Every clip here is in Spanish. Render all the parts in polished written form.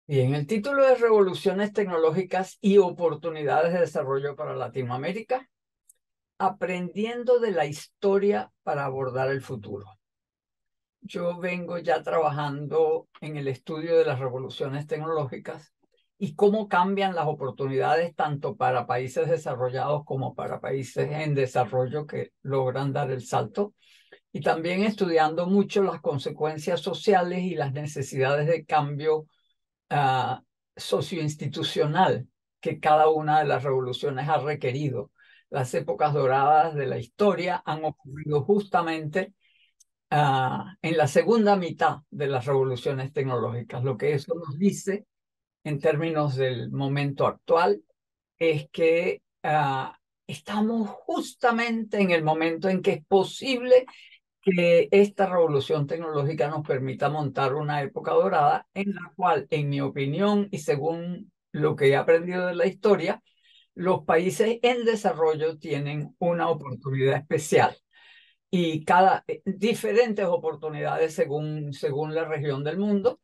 Bien, el título es Revoluciones tecnológicas y oportunidades de desarrollo para Latinoamérica, aprendiendo de la historia para abordar el futuro. Yo vengo ya trabajando en el estudio de las revoluciones tecnológicas y cómo cambian las oportunidades tanto para países desarrollados como para países en desarrollo que logran dar el salto. Y también estudiando mucho las consecuencias sociales y las necesidades de cambio uh, socioinstitucional que cada una de las revoluciones ha requerido. Las épocas doradas de la historia han ocurrido justamente en la segunda mitad de las revoluciones tecnológicas. Lo que eso nos dice en términos del momento actual es que estamos justamente en el momento en que es posible que esta revolución tecnológica nos permita montar una época dorada en la cual, en mi opinión y según lo que he aprendido de la historia, los países en desarrollo tienen una oportunidad especial y diferentes oportunidades según la región del mundo.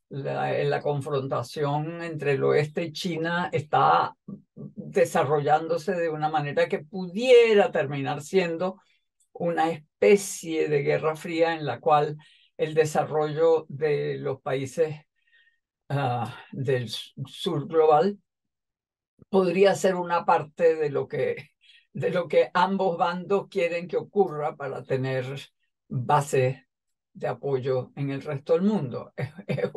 La confrontación entre el oeste y China está desarrollándose de una manera que pudiera terminar siendo una especie de guerra fría en la cual el desarrollo de los países del sur global podría ser una parte de lo que ambos bandos quieren que ocurra para tener bases de apoyo en el resto del mundo. Es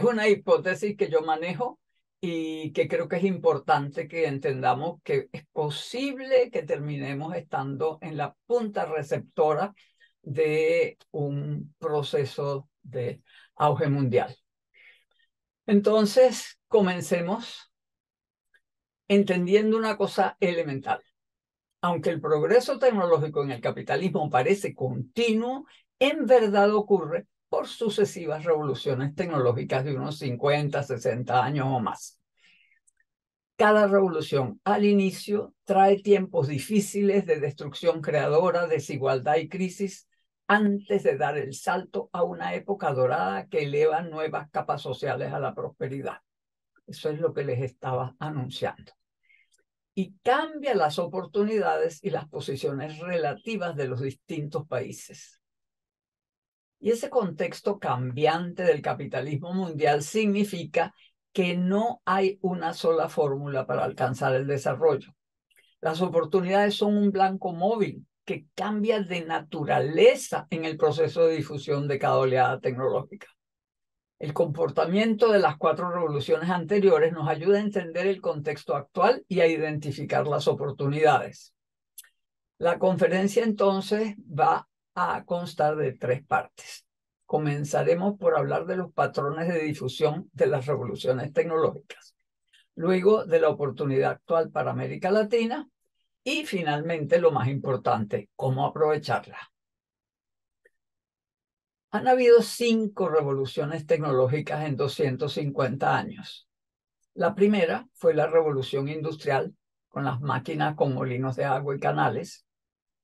una hipótesis que yo manejo y que creo que es importante que entendamos que es posible que terminemos estando en la punta receptora de un proceso de auge mundial. Entonces, comencemos entendiendo una cosa elemental. Aunque el progreso tecnológico en el capitalismo parece continuo, en verdad ocurre por sucesivas revoluciones tecnológicas de unos 50, 60 años o más. Cada revolución al inicio trae tiempos difíciles de destrucción creadora, desigualdad y crisis antes de dar el salto a una época dorada que eleva nuevas capas sociales a la prosperidad. Eso es lo que les estaba anunciando. Y cambia las oportunidades y las posiciones relativas de los distintos países. Y ese contexto cambiante del capitalismo mundial significa que no hay una sola fórmula para alcanzar el desarrollo. Las oportunidades son un blanco móvil que cambia de naturaleza en el proceso de difusión de cada oleada tecnológica. El comportamiento de las 4 revoluciones anteriores nos ayuda a entender el contexto actual y a identificar las oportunidades. La conferencia entonces va a constar de 3 partes. Comenzaremos por hablar de los patrones de difusión de las revoluciones tecnológicas, luego de la oportunidad actual para América Latina y finalmente lo más importante, cómo aprovecharla. Han habido 5 revoluciones tecnológicas en 250 años. La primera fue la revolución industrial, con las máquinas con molinos de agua y canales.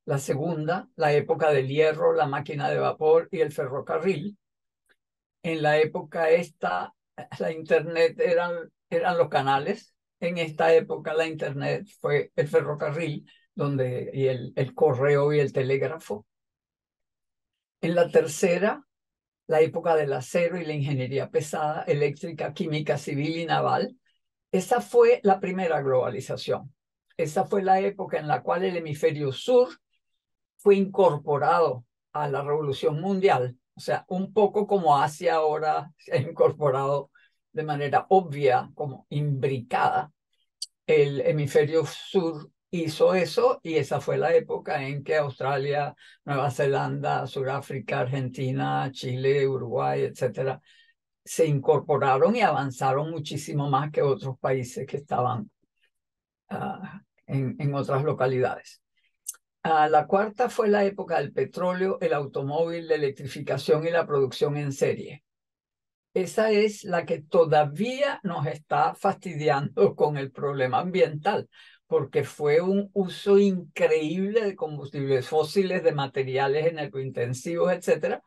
La segunda, la época del hierro, la máquina de vapor y el ferrocarril. En la época esta, la Internet eran los canales. En esta época la Internet fue el ferrocarril y el correo y el telégrafo. En la tercera, la época del acero y la ingeniería pesada, eléctrica, química, civil y naval. Esa fue la primera globalización. Esa fue la época en la cual el hemisferio sur fue incorporado a la revolución mundial. O sea, un poco como Asia ahora se ha incorporado de manera obvia, como imbricada. El hemisferio sur hizo eso y esa fue la época en que Australia, Nueva Zelanda, Sudáfrica, Argentina, Chile, Uruguay, etcétera, se incorporaron y avanzaron muchísimo más que otros países que estaban en otras localidades. La cuarta fue la época del petróleo, el automóvil, la electrificación y la producción en serie. Esa es la que todavía nos está fastidiando con el problema ambiental, porque fue un uso increíble de combustibles fósiles, de materiales energointensivos, etcétera.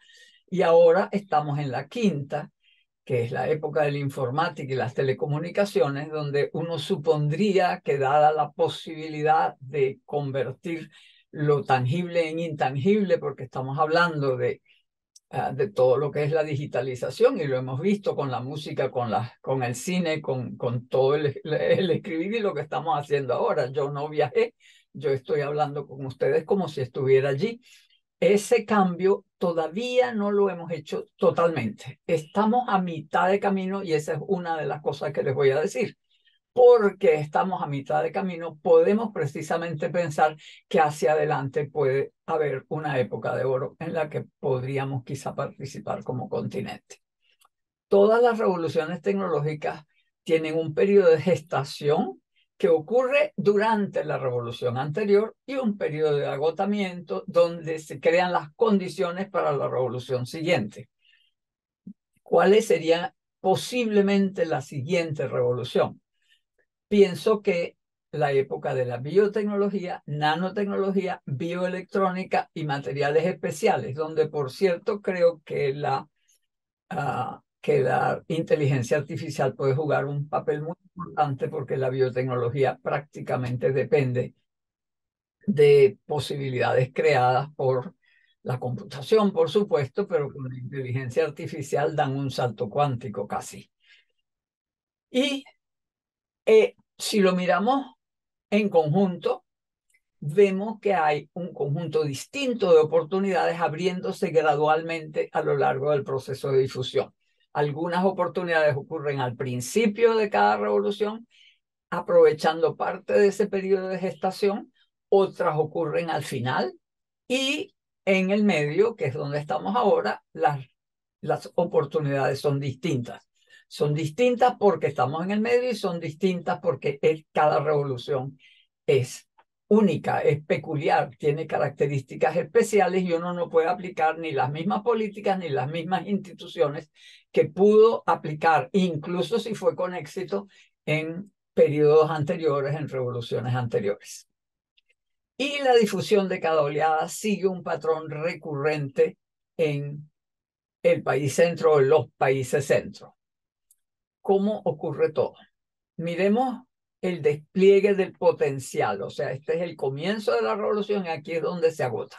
Y ahora estamos en la quinta, que es la época de la informática y las telecomunicaciones, donde uno supondría que dada la posibilidad de convertir lo tangible en intangible, porque estamos hablando de todo lo que es la digitalización, y lo hemos visto con la música, con el cine, con todo el escribir y lo que estamos haciendo ahora. Yo no viajé, yo estoy hablando con ustedes como si estuviera allí. Ese cambio todavía no lo hemos hecho totalmente. Estamos a mitad de camino y esa es una de las cosas que les voy a decir. Porque estamos a mitad de camino, podemos precisamente pensar que hacia adelante puede haber una época de oro en la que podríamos quizá participar como continente. Todas las revoluciones tecnológicas tienen un periodo de gestación que ocurre durante la revolución anterior y un periodo de agotamiento donde se crean las condiciones para la revolución siguiente. ¿Cuál sería posiblemente la siguiente revolución? Pienso que la época de la biotecnología, nanotecnología, bioelectrónica y materiales especiales, donde por cierto creo que que la inteligencia artificial puede jugar un papel muy importante porque la biotecnología prácticamente depende de posibilidades creadas por la computación, por supuesto, pero con la inteligencia artificial dan un salto cuántico casi. Y si lo miramos en conjunto, vemos que hay un conjunto distinto de oportunidades abriéndose gradualmente a lo largo del proceso de difusión. Algunas oportunidades ocurren al principio de cada revolución, aprovechando parte de ese periodo de gestación, otras ocurren al final y en el medio, que es donde estamos ahora, las oportunidades son distintas. Son distintas porque estamos en el medio y son distintas porque cada revolución es única, es peculiar, tiene características especiales y uno no puede aplicar ni las mismas políticas ni las mismas instituciones que pudo aplicar, incluso si fue con éxito en periodos anteriores, en revoluciones anteriores. Y la difusión de cada oleada sigue un patrón recurrente en el país centro o en los países centro. ¿Cómo ocurre todo? Miremos el despliegue del potencial, o sea, este es el comienzo de la revolución y aquí es donde se agota.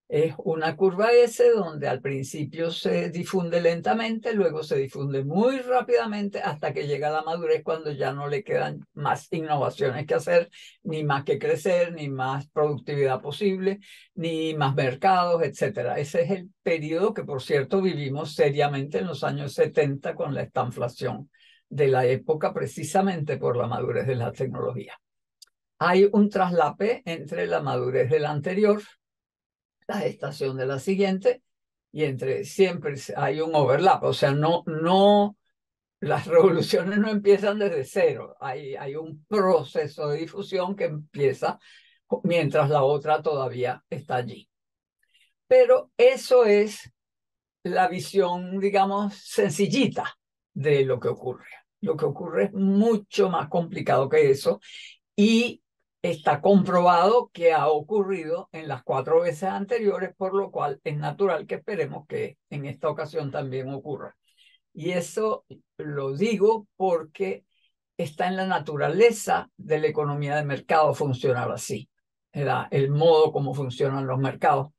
Es una curva S donde al principio se difunde lentamente, luego se difunde muy rápidamente hasta que llega a la madurez cuando ya no le quedan más innovaciones que hacer, ni más que crecer, ni más productividad posible, ni más mercados, etc. Ese es el periodo que, por cierto, vivimos seriamente en los años 70 con la estanflación de la época precisamente por la madurez de la tecnología. Hay un traslape entre la madurez de la anterior, la gestación de la siguiente, y entre siempre hay un overlap, o sea, las revoluciones no empiezan desde cero, hay un proceso de difusión que empieza mientras la otra todavía está allí. Pero eso es la visión, digamos, sencillita de lo que ocurre. Lo que ocurre es mucho más complicado que eso y está comprobado que ha ocurrido en las 4 veces anteriores, por lo cual es natural que esperemos que en esta ocasión también ocurra. Y eso lo digo porque está en la naturaleza de la economía de mercado funcionar así. El modo como funcionan los mercados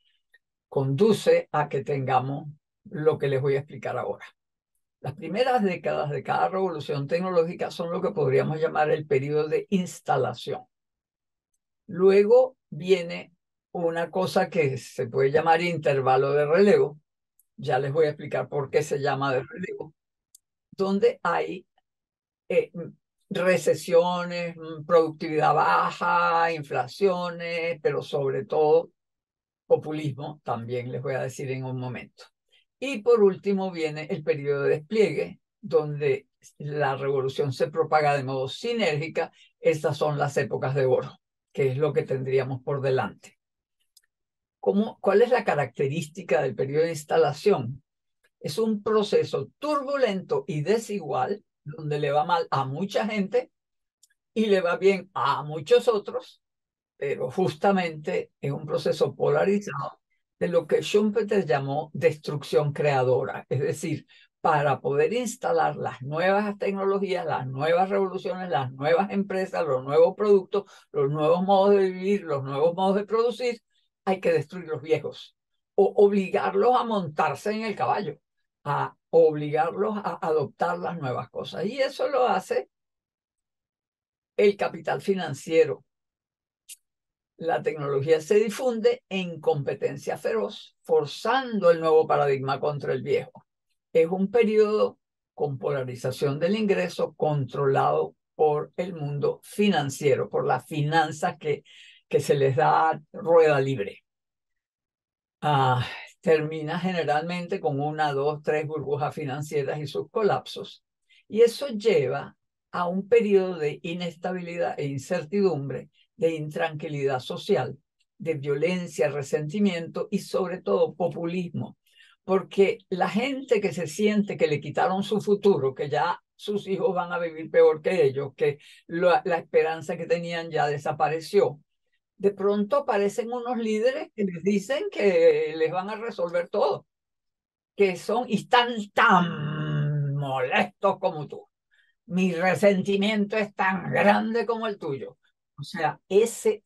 conduce a que tengamos lo que les voy a explicar ahora. Las primeras décadas de cada revolución tecnológica son lo que podríamos llamar el periodo de instalación. Luego viene una cosa que se puede llamar intervalo de relevo. Ya les voy a explicar por qué se llama de relevo, donde hay recesiones, productividad baja, inflaciones, pero sobre todo populismo, también les voy a decir en un momento. Y por último viene el periodo de despliegue, donde la revolución se propaga de modo sinérgica. Estas son las épocas de oro, que es lo que tendríamos por delante. ¿Cuál es la característica del periodo de instalación? Es un proceso turbulento y desigual, donde le va mal a mucha gente y le va bien a muchos otros, pero justamente es un proceso polarizado de lo que Schumpeter llamó destrucción creadora. Es decir, para poder instalar las nuevas tecnologías, las nuevas revoluciones, las nuevas empresas, los nuevos productos, los nuevos modos de vivir, los nuevos modos de producir, hay que destruir los viejos o obligarlos a montarse en el caballo, a obligarlos a adoptar las nuevas cosas. Y eso lo hace el capital financiero. La tecnología se difunde en competencia feroz, forzando el nuevo paradigma contra el viejo. Es un periodo con polarización del ingreso controlado por el mundo financiero, por las finanzas que se les da rueda libre. Termina generalmente con una, dos, tres burbujas financieras y sus colapsos. Y eso lleva a un periodo de inestabilidad e incertidumbre, de intranquilidad social, de violencia, resentimiento y sobre todo populismo. Porque la gente que se siente que le quitaron su futuro, que ya sus hijos van a vivir peor que ellos, que la esperanza que tenían ya desapareció, de pronto aparecen unos líderes que les dicen que les van a resolver todo, que son y están tan molestos como tú. Mi resentimiento es tan grande como el tuyo. O sea, ese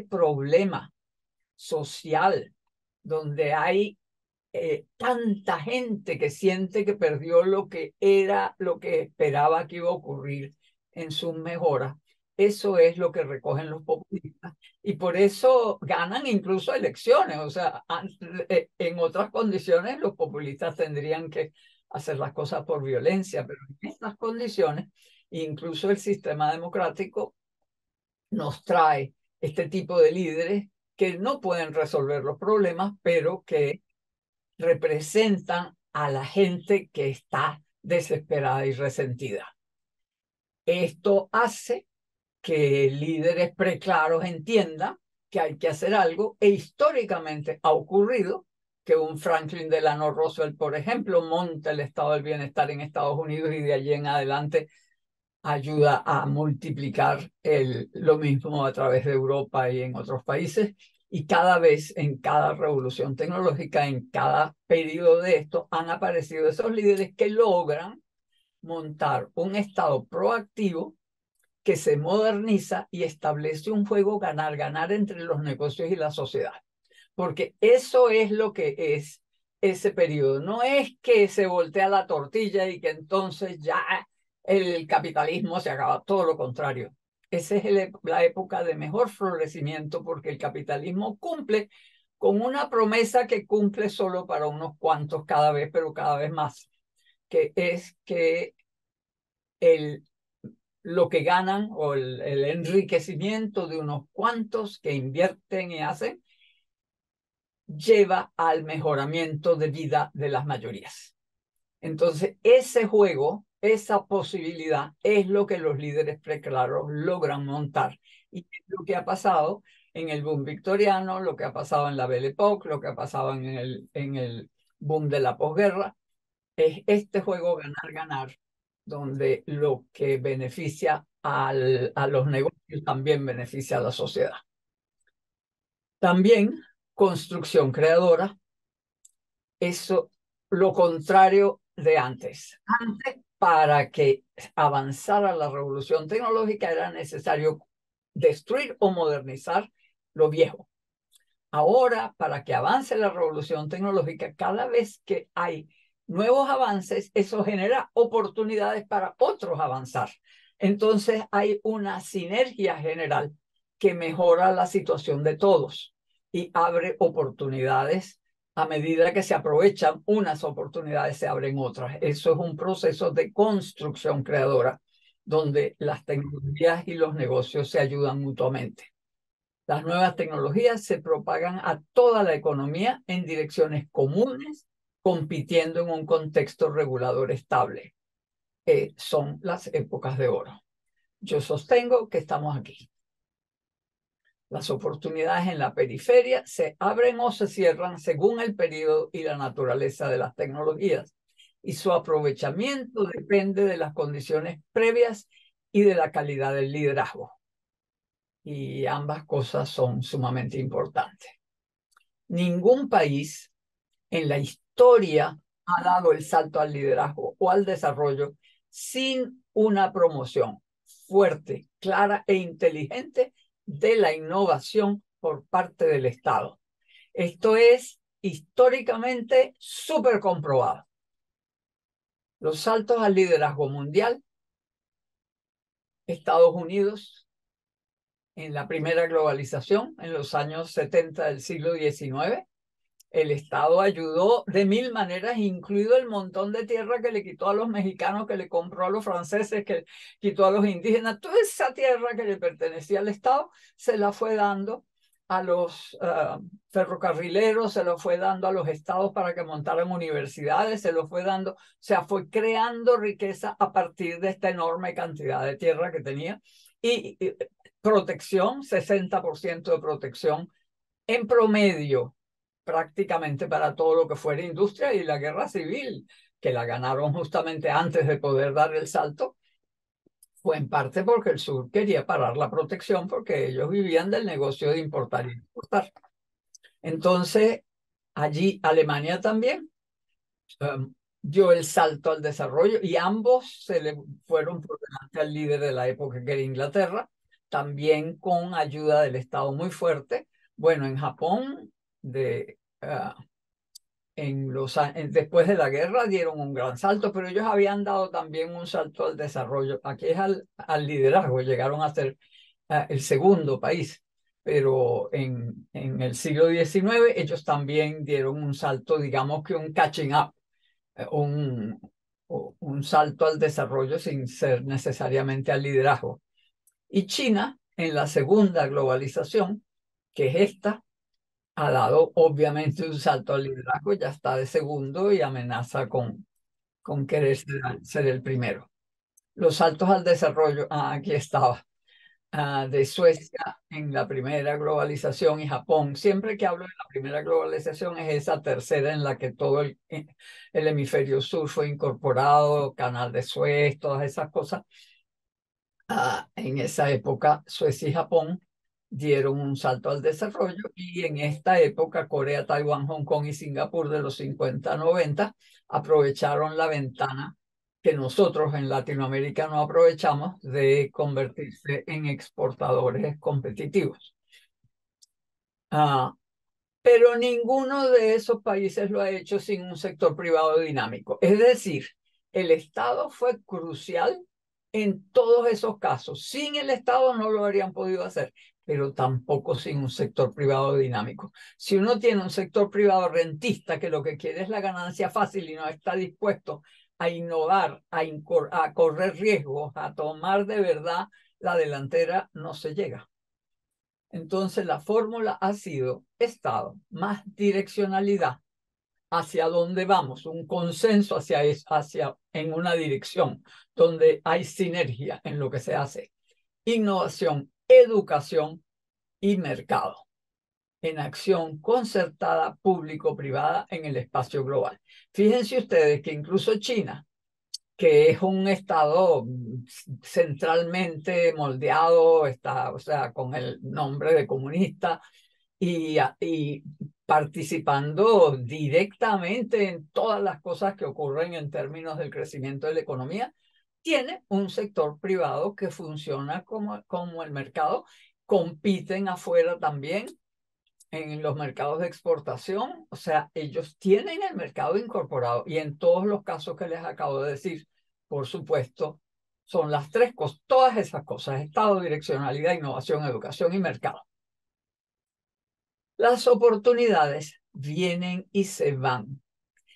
problema social donde hay tanta gente que siente que perdió lo que era, lo que esperaba que iba a ocurrir en sus mejoras. Eso es lo que recogen los populistas y por eso ganan incluso elecciones. O sea, en otras condiciones los populistas tendrían que hacer las cosas por violencia, pero en estas condiciones, incluso el sistema democrático nos trae este tipo de líderes que no pueden resolver los problemas, pero que representan a la gente que está desesperada y resentida. Esto hace que líderes preclaros entiendan que hay que hacer algo e históricamente ha ocurrido que un Franklin Delano Roosevelt, por ejemplo, monta el estado del bienestar en Estados Unidos y de allí en adelante ayuda a multiplicar lo mismo a través de Europa y en otros países. Y cada vez, en cada revolución tecnológica, en cada periodo de esto, han aparecido esos líderes que logran montar un estado proactivo que se moderniza y establece un juego ganar-ganar entre los negocios y la sociedad. Porque eso es lo que es ese periodo. No es que se voltea la tortilla y que entonces ya el capitalismo se acaba, todo lo contrario. Esa es la época de mejor florecimiento porque el capitalismo cumple con una promesa que cumple solo para unos cuantos cada vez, pero cada vez más, que es que lo que ganan o el enriquecimiento de unos cuantos que invierten y hacen lleva al mejoramiento de vida de las mayorías. Entonces, ese juego, esa posibilidad es lo que los líderes preclaros logran montar. Y es lo que ha pasado en el boom victoriano, lo que ha pasado en la Belle Époque, lo que ha pasado en el boom de la posguerra. Es este juego ganar-ganar, donde lo que beneficia a los negocios también beneficia a la sociedad. También construcción creadora, eso lo contrario de antes. Antes, para que avanzara la revolución tecnológica, era necesario destruir o modernizar lo viejo. Ahora, para que avance la revolución tecnológica, cada vez que hay nuevos avances, eso genera oportunidades para otros avanzar. Entonces hay una sinergia general que mejora la situación de todos y abre oportunidades. A medida que se aprovechan unas oportunidades, se abren otras. Eso es un proceso de construcción creadora, donde las tecnologías y los negocios se ayudan mutuamente. Las nuevas tecnologías se propagan a toda la economía en direcciones comunes, compitiendo en un contexto regulador estable. Son las épocas de oro. Yo sostengo que estamos aquí. Las oportunidades en la periferia se abren o se cierran según el periodo y la naturaleza de las tecnologías, y su aprovechamiento depende de las condiciones previas y de la calidad del liderazgo. Y ambas cosas son sumamente importantes. Ningún país en la historia ha dado el salto al liderazgo o al desarrollo sin una promoción fuerte, clara e inteligente de la innovación por parte del Estado. Esto es históricamente súper comprobado. Los saltos al liderazgo mundial, Estados Unidos, en la primera globalización, en los años 70 del siglo XIX, el Estado ayudó de mil maneras, incluido el montón de tierra que le quitó a los mexicanos, que le compró a los franceses, que quitó a los indígenas. Toda esa tierra que le pertenecía al Estado se la fue dando a los ferrocarrileros, se lo fue dando a los estados para que montaran universidades, se lo fue dando, o sea, fue creando riqueza a partir de esta enorme cantidad de tierra que tenía. Y protección, 60% de protección en promedio, prácticamente para todo lo que fuera industria, y la guerra civil, que la ganaron justamente antes de poder dar el salto, fue en parte porque el sur quería parar la protección porque ellos vivían del negocio de importar y exportar. Entonces, allí Alemania también dio el salto al desarrollo y ambos se le fueron por delante al líder de la época, que era Inglaterra, también con ayuda del Estado muy fuerte. Bueno, en Japón, después de la guerra dieron un gran salto, pero ellos habían dado también un salto al desarrollo. Aquí es al liderazgo, llegaron a ser el segundo país, pero en el siglo XIX ellos también dieron un salto, digamos que un catching up, un, un salto al desarrollo sin ser necesariamente al liderazgo. Y China, en la segunda globalización, que es esta, ha dado obviamente un salto al liderazgo, ya está de segundo y amenaza con querer ser el primero. Los saltos al desarrollo, aquí estaba, de Suecia en la primera globalización y Japón. Siempre que hablo de la primera globalización es esa tercera en la que todo el hemisferio sur fue incorporado, canal de Suez, todas esas cosas. En esa época, Suecia y Japón dieron un salto al desarrollo y en esta época Corea, Taiwán, Hong Kong y Singapur de los 50 a 90 aprovecharon la ventana que nosotros en Latinoamérica no aprovechamos de convertirse en exportadores competitivos. Pero ninguno de esos países lo ha hecho sin un sector privado dinámico. Es decir, el Estado fue crucial en todos esos casos. Sin el Estado no lo habrían podido hacer, pero tampoco sin un sector privado dinámico. Si uno tiene un sector privado rentista que lo que quiere es la ganancia fácil y no está dispuesto a innovar, a correr riesgos, a tomar de verdad la delantera, no se llega. Entonces la fórmula ha sido Estado más direccionalidad hacia dónde vamos, un consenso hacia en una dirección donde hay sinergia en lo que se hace. Innovación, educación y mercado en acción concertada público-privada en el espacio global. Fíjense ustedes que incluso China, que es un estado centralmente moldeado, está, o sea, con el nombre de comunista y participando directamente en todas las cosas que ocurren en términos del crecimiento de la economía, tiene un sector privado que funciona como el mercado, compiten afuera también en los mercados de exportación, o sea, ellos tienen el mercado incorporado y en todos los casos que les acabo de decir, por supuesto, son las tres cosas, todas esas cosas, Estado, direccionalidad, innovación, educación y mercado. Las oportunidades vienen y se van,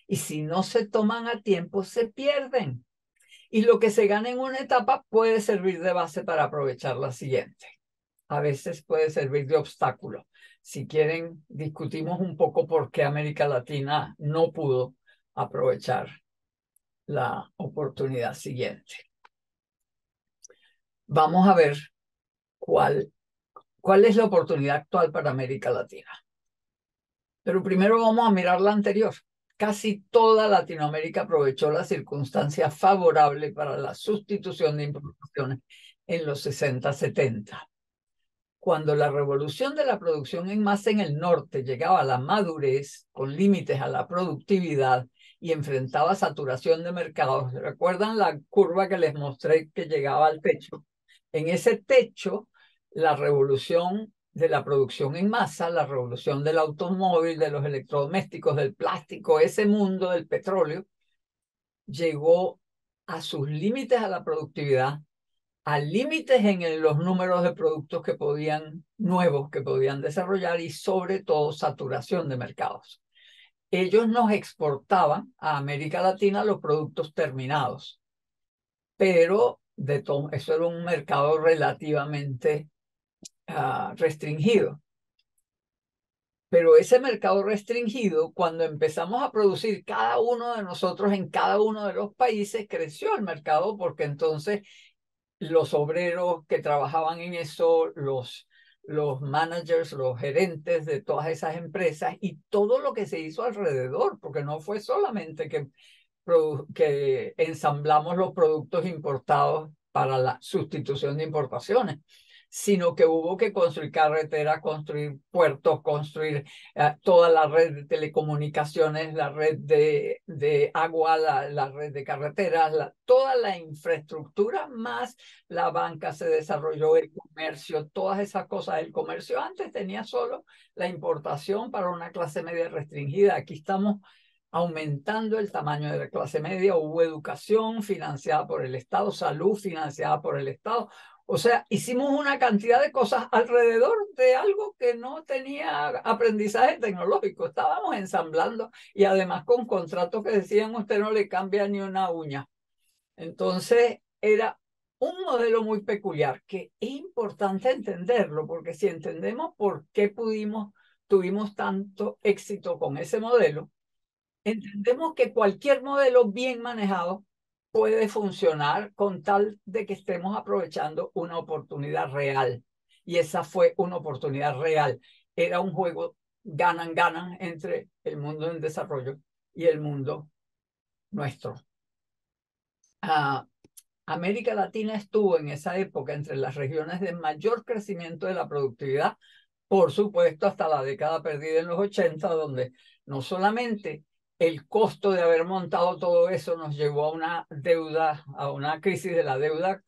y si no se toman a tiempo, se pierden. Y lo que se gana en una etapa puede servir de base para aprovechar la siguiente. A veces puede servir de obstáculo. Si quieren, discutimos un poco por qué América Latina no pudo aprovechar la oportunidad siguiente. Vamos a ver cuál es la oportunidad actual para América Latina. Pero primero vamos a mirar la anterior. Casi toda Latinoamérica aprovechó la circunstancia favorable para la sustitución de importaciones en los 60-70. Cuando la revolución de la producción en masa en el norte llegaba a la madurez, con límites a la productividad y enfrentaba saturación de mercados. ¿Recuerdan la curva que les mostré que llegaba al techo? En ese techo, la revolución de la producción en masa, la revolución del automóvil, de los electrodomésticos, del plástico, ese mundo del petróleo, llegó a sus límites a la productividad, a límites en los números de productos que nuevos que podían desarrollar y sobre todo saturación de mercados. Ellos nos exportaban a América Latina los productos terminados, pero eso era un mercado relativamente restringido. Pero ese mercado restringido, cuando empezamos a producir cada uno de nosotros en cada uno de los países, creció el mercado porque entonces los obreros que trabajaban en eso, los managers, los gerentes de todas esas empresas y todo lo que se hizo alrededor, porque no fue solamente que ensamblamos los productos importados para la sustitución de importaciones, sino que hubo que construir carreteras, construir puertos, construir toda la red de telecomunicaciones, la red de agua, la red de carreteras, toda la infraestructura, más la banca se desarrolló, el comercio, todas esas cosas. El comercio antes tenía solo la importación para una clase media restringida. Aquí estamos aumentando el tamaño de la clase media. Hubo educación financiada por el Estado, salud financiada por el Estado. O sea, hicimos una cantidad de cosas alrededor de algo que no tenía aprendizaje tecnológico. Estábamos ensamblando y además con contratos que decían usted no le cambia ni una uña. Entonces era un modelo muy peculiar que es importante entenderlo, porque si entendemos por qué tuvimos tanto éxito con ese modelo, entendemos que cualquier modelo bien manejado puede funcionar con tal de que estemos aprovechando una oportunidad real. Y esa fue una oportunidad real. Era un juego ganan entre el mundo en desarrollo y el mundo nuestro. América Latina estuvo en esa época entre las regiones de mayor crecimiento de la productividad, por supuesto, hasta la década perdida en los 80, donde no solamente el costo de haber montado todo eso nos llevó a una deuda, a una crisis de la deuda,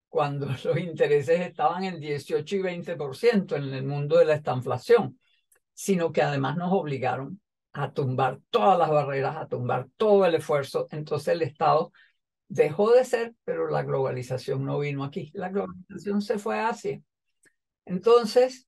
cuando los intereses estaban en 18 y 20% en el mundo de la estanflación, sino que además nos obligaron a tumbar todas las barreras, a tumbar todo el esfuerzo. Entonces el Estado dejó de ser, pero la globalización no vino aquí. La globalización se fue a Asia. Entonces,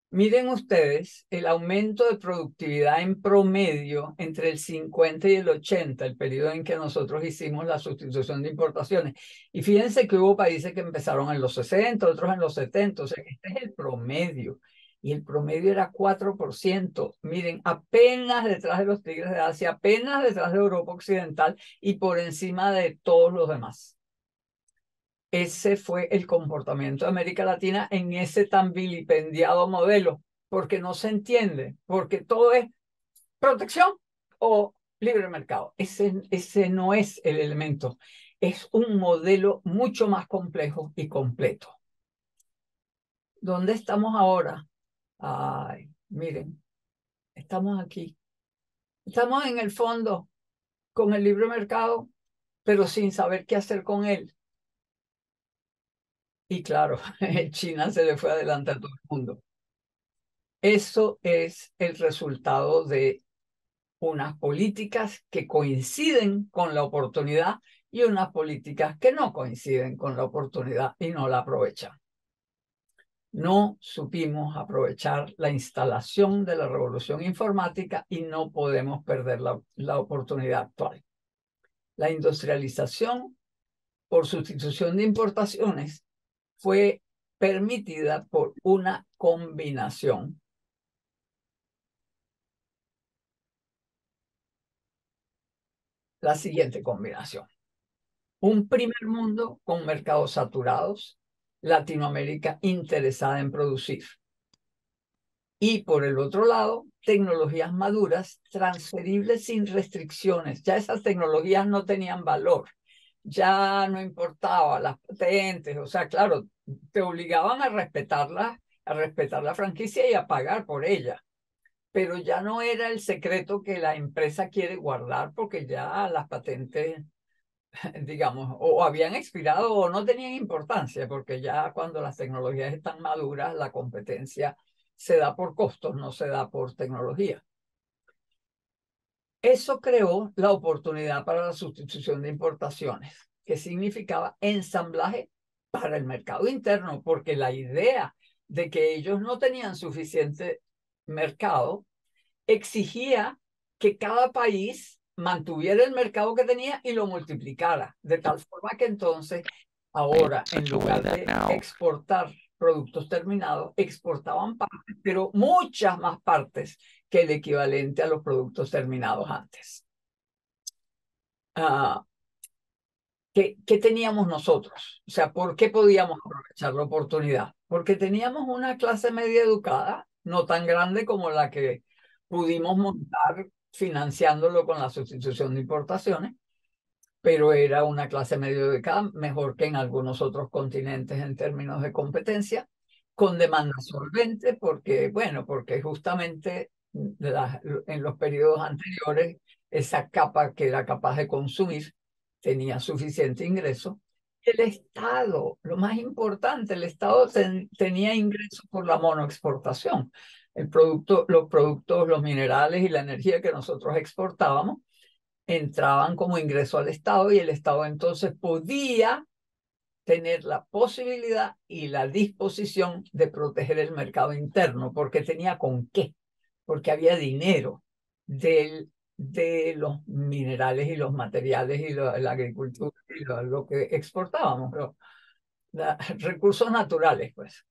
miren ustedes el aumento de productividad en promedio entre el 50 y el 80, el periodo en que nosotros hicimos la sustitución de importaciones. Y fíjense que hubo países que empezaron en los 60, otros en los 70, o sea que este es el promedio. Y el promedio era 4%. Miren, apenas detrás de los tigres de Asia, apenas detrás de Europa Occidental y por encima de todos los demás. Ese fue el comportamiento de América Latina en ese tan vilipendiado modelo, porque no se entiende, porque todo es protección o libre mercado. Ese no es el elemento. Es un modelo mucho más complejo y completo. ¿Dónde estamos ahora? Ay, miren, estamos aquí. Estamos en el fondo con el libre mercado, pero sin saber qué hacer con él. Y claro, China se le fue adelante a todo el mundo. Eso es el resultado de unas políticas que coinciden con la oportunidad y unas políticas que no coinciden con la oportunidad y no la aprovechan. No supimos aprovechar la instalación de la revolución informática y no podemos perder la oportunidad actual. La industrialización por sustitución de importaciones fue permitida por una combinación. La siguiente combinación. Un primer mundo con mercados saturados, Latinoamérica interesada en producir. Y por el otro lado, tecnologías maduras, transferibles sin restricciones. Ya esas tecnologías no tenían valor, ya no importaba las patentes, o sea, claro, te obligaban a respetarlas, a respetar la franquicia y a pagar por ella. pero ya no era el secreto que la empresa quiere guardar porque ya las patentes, digamos, o habían expirado o no tenían importancia, porque ya cuando las tecnologías están maduras, la competencia se da por costos, no se da por tecnología. Eso creó la oportunidad para la sustitución de importaciones, que significaba ensamblaje para el mercado interno, porque la idea de que ellos no tenían suficiente mercado exigía que cada país mantuviera el mercado que tenía y lo multiplicara, de tal forma que entonces ahora, en lugar de exportar productos terminados, exportaban partes, pero muchas más partes que el equivalente a los productos terminados antes. ¿Qué teníamos nosotros? O sea, ¿por qué podíamos aprovechar la oportunidad? Porque teníamos una clase media educada, no tan grande como la que pudimos montar financiándolo con la sustitución de importaciones, pero era una clase media educada, mejor que en algunos otros continentes en términos de competencia, con demanda solvente, porque, bueno, porque justamente en los periodos anteriores, esa capa que era capaz de consumir tenía suficiente ingreso. El Estado, lo más importante, el Estado tenía ingresos por la monoexportación. Los productos, los minerales y la energía que nosotros exportábamos entraban como ingreso al Estado y el Estado entonces podía tener la posibilidad y la disposición de proteger el mercado interno, porque tenía con qué, porque había dinero de los minerales y los materiales y la agricultura y lo que exportábamos, recursos naturales, pues.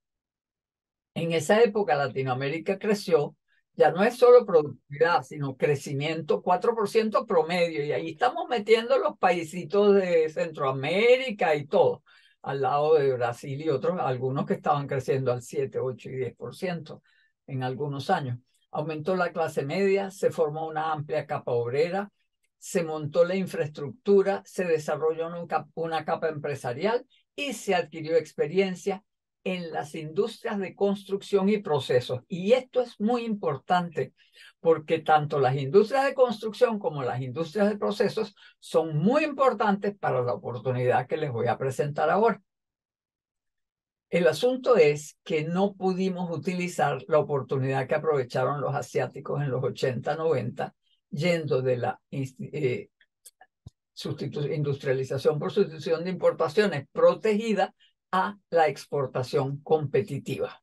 En esa época Latinoamérica creció, ya no es solo productividad, sino crecimiento 4% promedio, y ahí estamos metiendo los paisitos de Centroamérica y todo, al lado de Brasil y otros, algunos que estaban creciendo al 7, 8 y 10% en algunos años. Aumentó la clase media, se formó una amplia capa obrera, se montó la infraestructura, se desarrolló una capa empresarial y se adquirió experiencia en las industrias de construcción y procesos. Y esto es muy importante porque tanto las industrias de construcción como las industrias de procesos son muy importantes para la oportunidad que les voy a presentar ahora. El asunto es que no pudimos utilizar la oportunidad que aprovecharon los asiáticos en los 80, 90, yendo de la industrialización por sustitución de importaciones protegida a la exportación competitiva.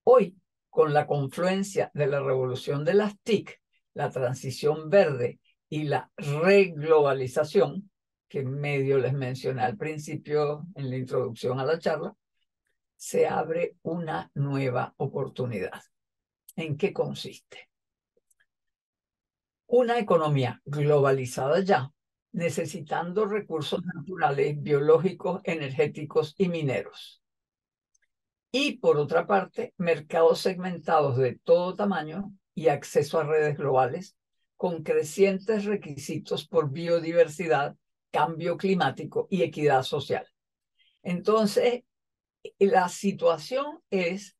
Hoy, con la confluencia de la revolución de las TIC, la transición verde y la reglobalización, que medio les mencioné al principio en la introducción a la charla, se abre una nueva oportunidad. ¿En qué consiste? Una economía globalizada ya, necesitando recursos naturales, biológicos, energéticos y mineros. Y por otra parte, mercados segmentados de todo tamaño y acceso a redes globales con crecientes requisitos por biodiversidad, cambio climático y equidad social. Entonces, la situación es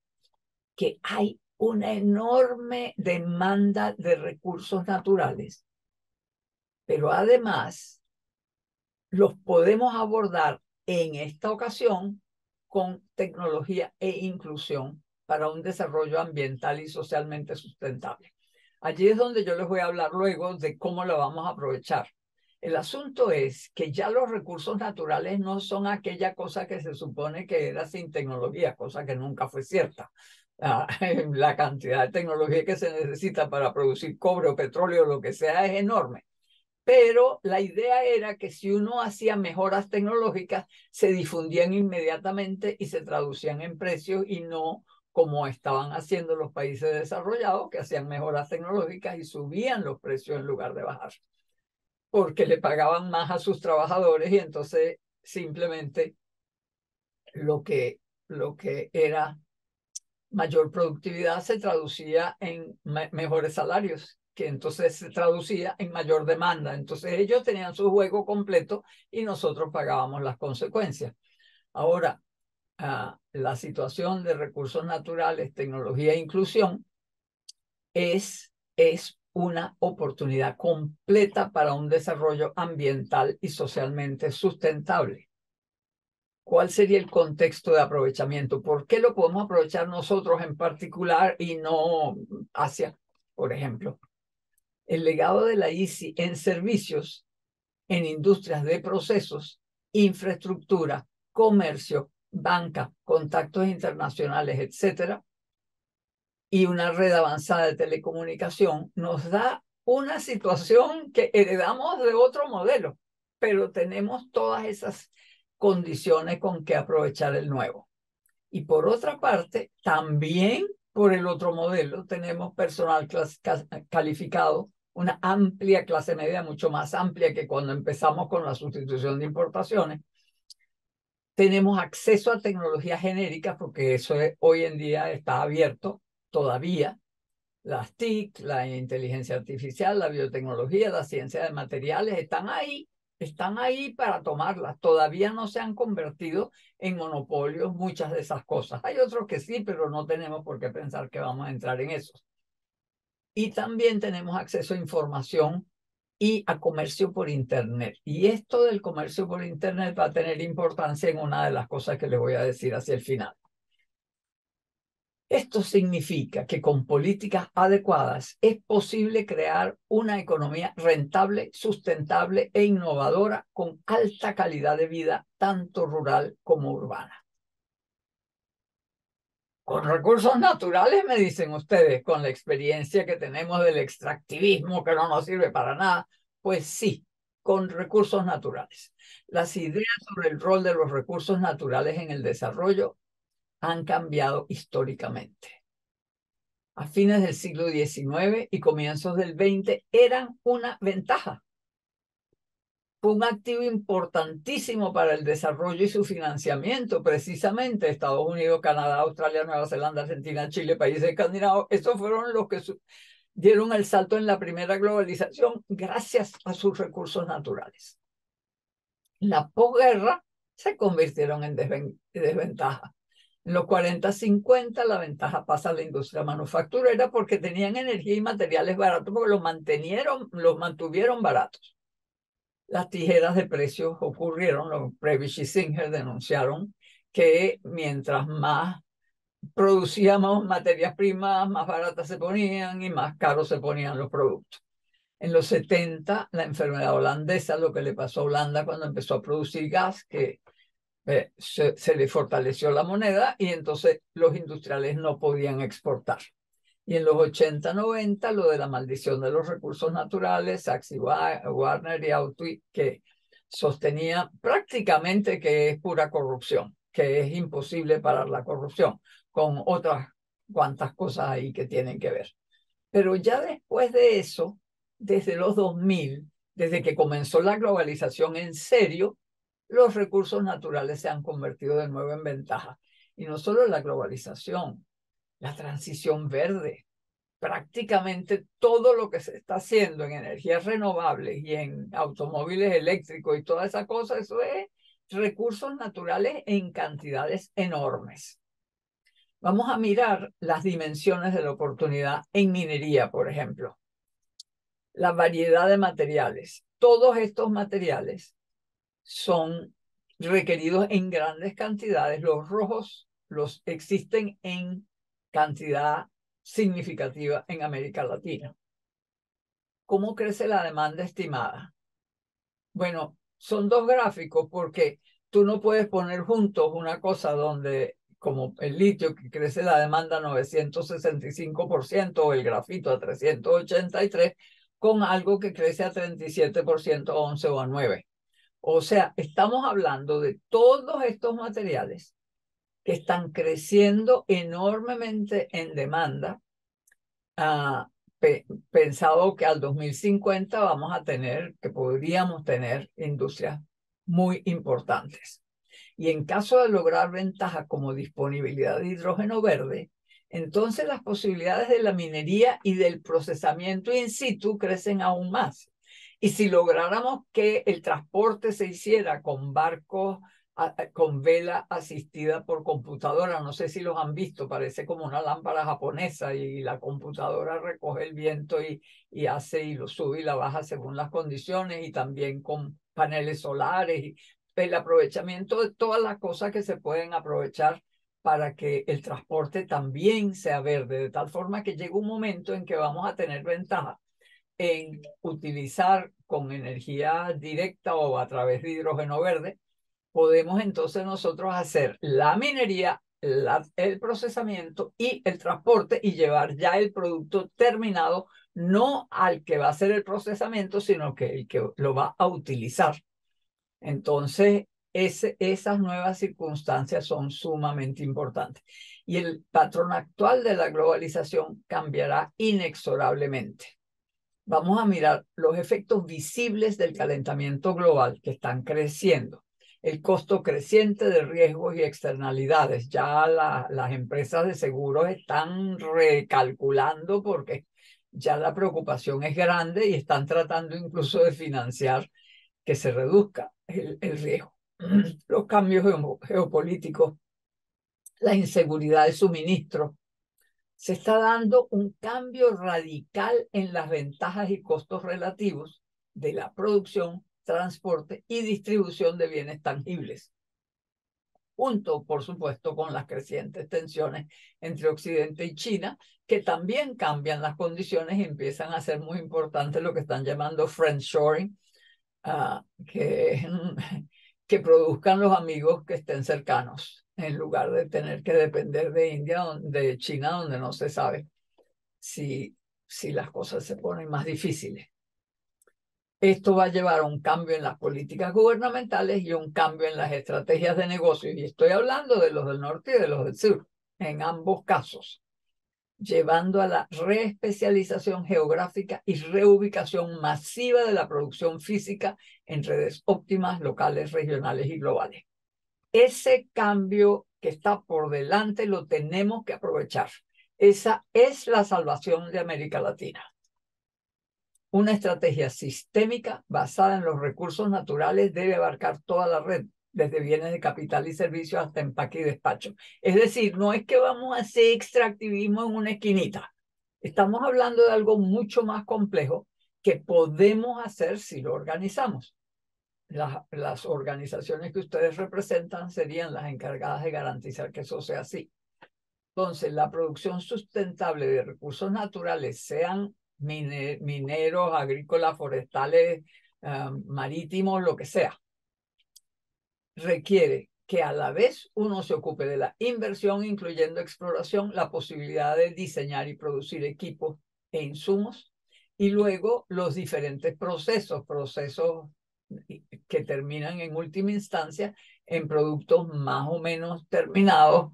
que hay una enorme demanda de recursos naturales, pero además los podemos abordar en esta ocasión con tecnología e inclusión para un desarrollo ambiental y socialmente sustentable. Allí es donde yo les voy a hablar luego de cómo lo vamos a aprovechar. El asunto es que ya los recursos naturales no son aquella cosa que se supone que era sin tecnología, cosa que nunca fue cierta. La cantidad de tecnología que se necesita para producir cobre o petróleo o lo que sea es enorme. Pero la idea era que si uno hacía mejoras tecnológicas, se difundían inmediatamente y se traducían en precios y no como estaban haciendo los países desarrollados, que hacían mejoras tecnológicas y subían los precios en lugar de bajar, porque le pagaban más a sus trabajadores y entonces simplemente lo que era mayor productividad se traducía en mejores salarios, que entonces se traducía en mayor demanda. Entonces ellos tenían su juego completo y nosotros pagábamos las consecuencias. Ahora, la situación de recursos naturales, tecnología e inclusión es una oportunidad completa para un desarrollo ambiental y socialmente sustentable. ¿Cuál sería el contexto de aprovechamiento? ¿Por qué lo podemos aprovechar nosotros en particular y no Asia, por ejemplo? El legado de la ICI en servicios, en industrias de procesos, infraestructura, comercio, banca, contactos internacionales, etcétera, y una red avanzada de telecomunicación, nos da una situación que heredamos de otro modelo, pero tenemos todas esas condiciones con que aprovechar el nuevo. Y por otra parte, también por el otro modelo tenemos personal calificado, una amplia clase media, mucho más amplia que cuando empezamos con la sustitución de importaciones. Tenemos acceso a tecnologías genéricas, porque eso hoy en día está abierto todavía. Las TIC, la inteligencia artificial, la biotecnología, la ciencia de materiales, están ahí para tomarlas. Todavía no se han convertido en monopolios muchas de esas cosas. Hay otros que sí, pero no tenemos por qué pensar que vamos a entrar en eso. Y también tenemos acceso a información y a comercio por Internet. Y esto del comercio por Internet va a tener importancia en una de las cosas que les voy a decir hacia el final. Esto significa que con políticas adecuadas es posible crear una economía rentable, sustentable e innovadora con alta calidad de vida, tanto rural como urbana. Con recursos naturales, me dicen ustedes, con la experiencia que tenemos del extractivismo que no nos sirve para nada, pues sí, con recursos naturales. Las ideas sobre el rol de los recursos naturales en el desarrollo han cambiado históricamente. A fines del siglo XIX y comienzos del XX eran una ventaja. Fue un activo importantísimo para el desarrollo y su financiamiento. Precisamente Estados Unidos, Canadá, Australia, Nueva Zelanda, Argentina, Chile, países escandinavos, esos fueron los que dieron el salto en la primera globalización gracias a sus recursos naturales. La posguerra se convirtieron en desventaja. En los 40-50 la ventaja pasa a la industria manufacturera porque tenían energía y materiales baratos, porque los mantuvieron baratos. Las tijeras de precios ocurrieron, los Prebisch y Singer denunciaron que mientras más producíamos materias primas, más baratas se ponían y más caros se ponían los productos. En los 70, la enfermedad holandesa, lo que le pasó a Holanda cuando empezó a producir gas, que se le fortaleció la moneda y entonces los industriales no podían exportar. Y en los 80-90, lo de la maldición de los recursos naturales, Sachs Warner y Autry, que sostenía prácticamente que es pura corrupción, que es imposible parar la corrupción, con otras cuantas cosas ahí que tienen que ver. Pero ya después de eso, desde los 2000, desde que comenzó la globalización en serio, los recursos naturales se han convertido de nuevo en ventaja. Y no solo la globalización, la transición verde. Prácticamente todo lo que se está haciendo en energías renovables y en automóviles eléctricos y toda esa cosa, eso es recursos naturales en cantidades enormes. Vamos a mirar las dimensiones de la oportunidad en minería, por ejemplo. La variedad de materiales. Todos estos materiales son requeridos en grandes cantidades. Los rojos los existen en cantidad significativa en América Latina. ¿Cómo crece la demanda estimada? Bueno, son dos gráficos porque tú no puedes poner juntos una cosa donde, como el litio, que crece la demanda 965%, o el grafito a 383%, con algo que crece a 37%, a 11 o a 9. O sea, estamos hablando de todos estos materiales que están creciendo enormemente en demanda. Pensado que al 2050 vamos a tener, que podríamos tener industrias muy importantes. Y en caso de lograr ventajas como disponibilidad de hidrógeno verde, entonces las posibilidades de la minería y del procesamiento in situ crecen aún más. Y si lográramos que el transporte se hiciera con barcos con vela asistida por computadora. No sé si los han visto, parece como una lámpara japonesa y la computadora recoge el viento y hace y lo sube y la baja según las condiciones, y también con paneles solares y el aprovechamiento de todas las cosas que se pueden aprovechar para que el transporte también sea verde, de tal forma que llega un momento en que vamos a tener ventaja en utilizar con energía directa o a través de hidrógeno verde. Podemos entonces nosotros hacer la minería, el procesamiento y el transporte y llevar ya el producto terminado, no al que va a hacer el procesamiento, sino que el que lo va a utilizar. Entonces, esas nuevas circunstancias son sumamente importantes. Y el patrón actual de la globalización cambiará inexorablemente. Vamos a mirar los efectos visibles del calentamiento global que están creciendo. El costo creciente de riesgos y externalidades. Ya las empresas de seguros están recalculando porque ya la preocupación es grande y están tratando incluso de financiar que se reduzca el riesgo. Los cambios geopolíticos, la inseguridad de suministro. Se está dando un cambio radical en las ventajas y costos relativos de la producción, transporte y distribución de bienes tangibles, junto, por supuesto, con las crecientes tensiones entre Occidente y China, que también cambian las condiciones y empiezan a ser muy importantes lo que están llamando friendshoring, que, que produzcan los amigos que estén cercanos, en lugar de tener que depender de India, de China, donde no se sabe si las cosas se ponen más difíciles. Esto va a llevar a un cambio en las políticas gubernamentales y un cambio en las estrategias de negocios. Y estoy hablando de los del norte y de los del sur, en ambos casos, llevando a la reespecialización geográfica y reubicación masiva de la producción física en redes óptimas, locales, regionales y globales. Ese cambio que está por delante lo tenemos que aprovechar. Esa es la salvación de América Latina. Una estrategia sistémica basada en los recursos naturales debe abarcar toda la red, desde bienes de capital y servicios hasta empaque y despacho. Es decir, no es que vamos a hacer extractivismo en una esquinita. Estamos hablando de algo mucho más complejo que podemos hacer si lo organizamos. Las organizaciones que ustedes representan serían las encargadas de garantizar que eso sea así. Entonces, la producción sustentable de recursos naturales, sean mineros, agrícolas, forestales, marítimos, lo que sea, requiere que a la vez uno se ocupe de la inversión, incluyendo exploración, la posibilidad de diseñar y producir equipos e insumos, y luego los diferentes procesos que terminan en última instancia en productos más o menos terminados,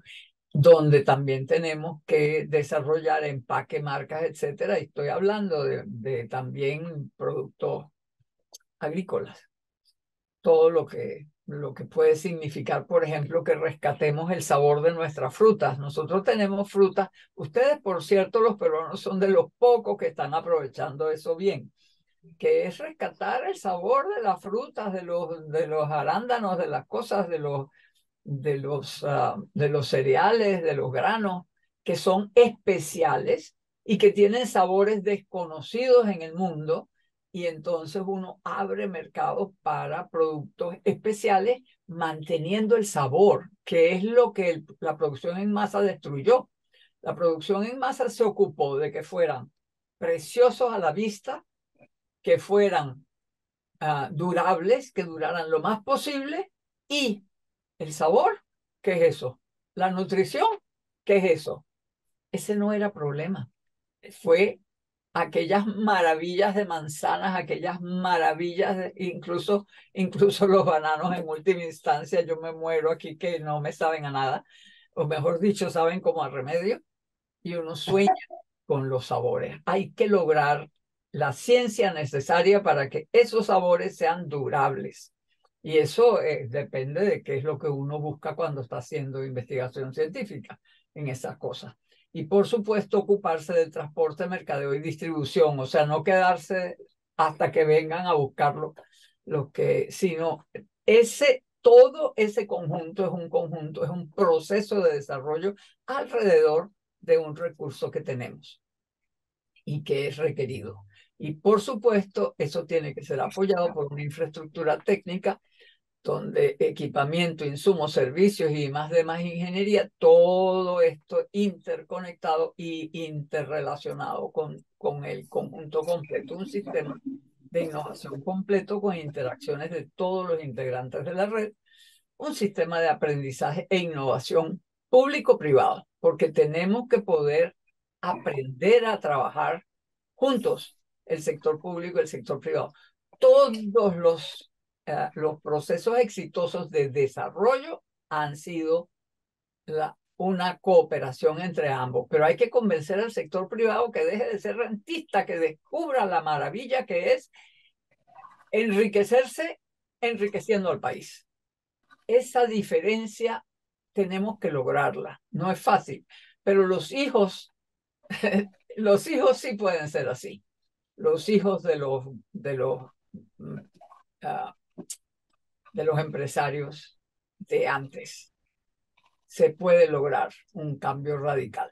donde también tenemos que desarrollar empaque, marcas, etcétera. Y estoy hablando de también productos agrícolas. Todo lo que puede significar, por ejemplo, que rescatemos el sabor de nuestras frutas. Nosotros tenemos frutas. Ustedes, por cierto, los peruanos son de los pocos que están aprovechando eso bien, que es rescatar el sabor de las frutas, de los arándanos, de las cosas, de los cereales, de los granos, que son especiales y que tienen sabores desconocidos en el mundo, y entonces uno abre mercados para productos especiales manteniendo el sabor, que es lo que la producción en masa destruyó. La producción en masa se ocupó de que fueran preciosos a la vista, que fueran durables, que duraran lo más posible, y el sabor, ¿qué es eso? La nutrición, ¿qué es eso? Ese no era problema. Fue aquellas maravillas de manzanas, aquellas maravillas, incluso los bananos en última instancia. Yo me muero aquí que no me saben a nada, o mejor dicho, saben como a remedio, y uno sueña con los sabores. Hay que lograr la ciencia necesaria para que esos sabores sean durables. Y eso depende de qué es lo que uno busca cuando está haciendo investigación científica en esas cosas. Y por supuesto, ocuparse del transporte, mercadeo y distribución, o sea, no quedarse hasta que vengan a buscarlo, sino todo ese conjunto es un proceso de desarrollo alrededor de un recurso que tenemos y que es requerido. Y por supuesto, eso tiene que ser apoyado por una infraestructura técnica donde equipamiento, insumos, servicios y demás ingeniería, todo esto interconectado y interrelacionado con el conjunto completo, un sistema de innovación completo con interacciones de todos los integrantes de la red, un sistema de aprendizaje e innovación público-privado, porque tenemos que poder aprender a trabajar juntos, el sector público y el sector privado. Todos los procesos exitosos de desarrollo han sido una cooperación entre ambos, pero hay que convencer al sector privado que deje de ser rentista, que descubra la maravilla que es enriquecerse enriqueciendo al país. Esa diferencia tenemos que lograrla. No es fácil, pero los hijos sí pueden ser así. Los hijos uh, de los empresarios de antes. Se puede lograr un cambio radical.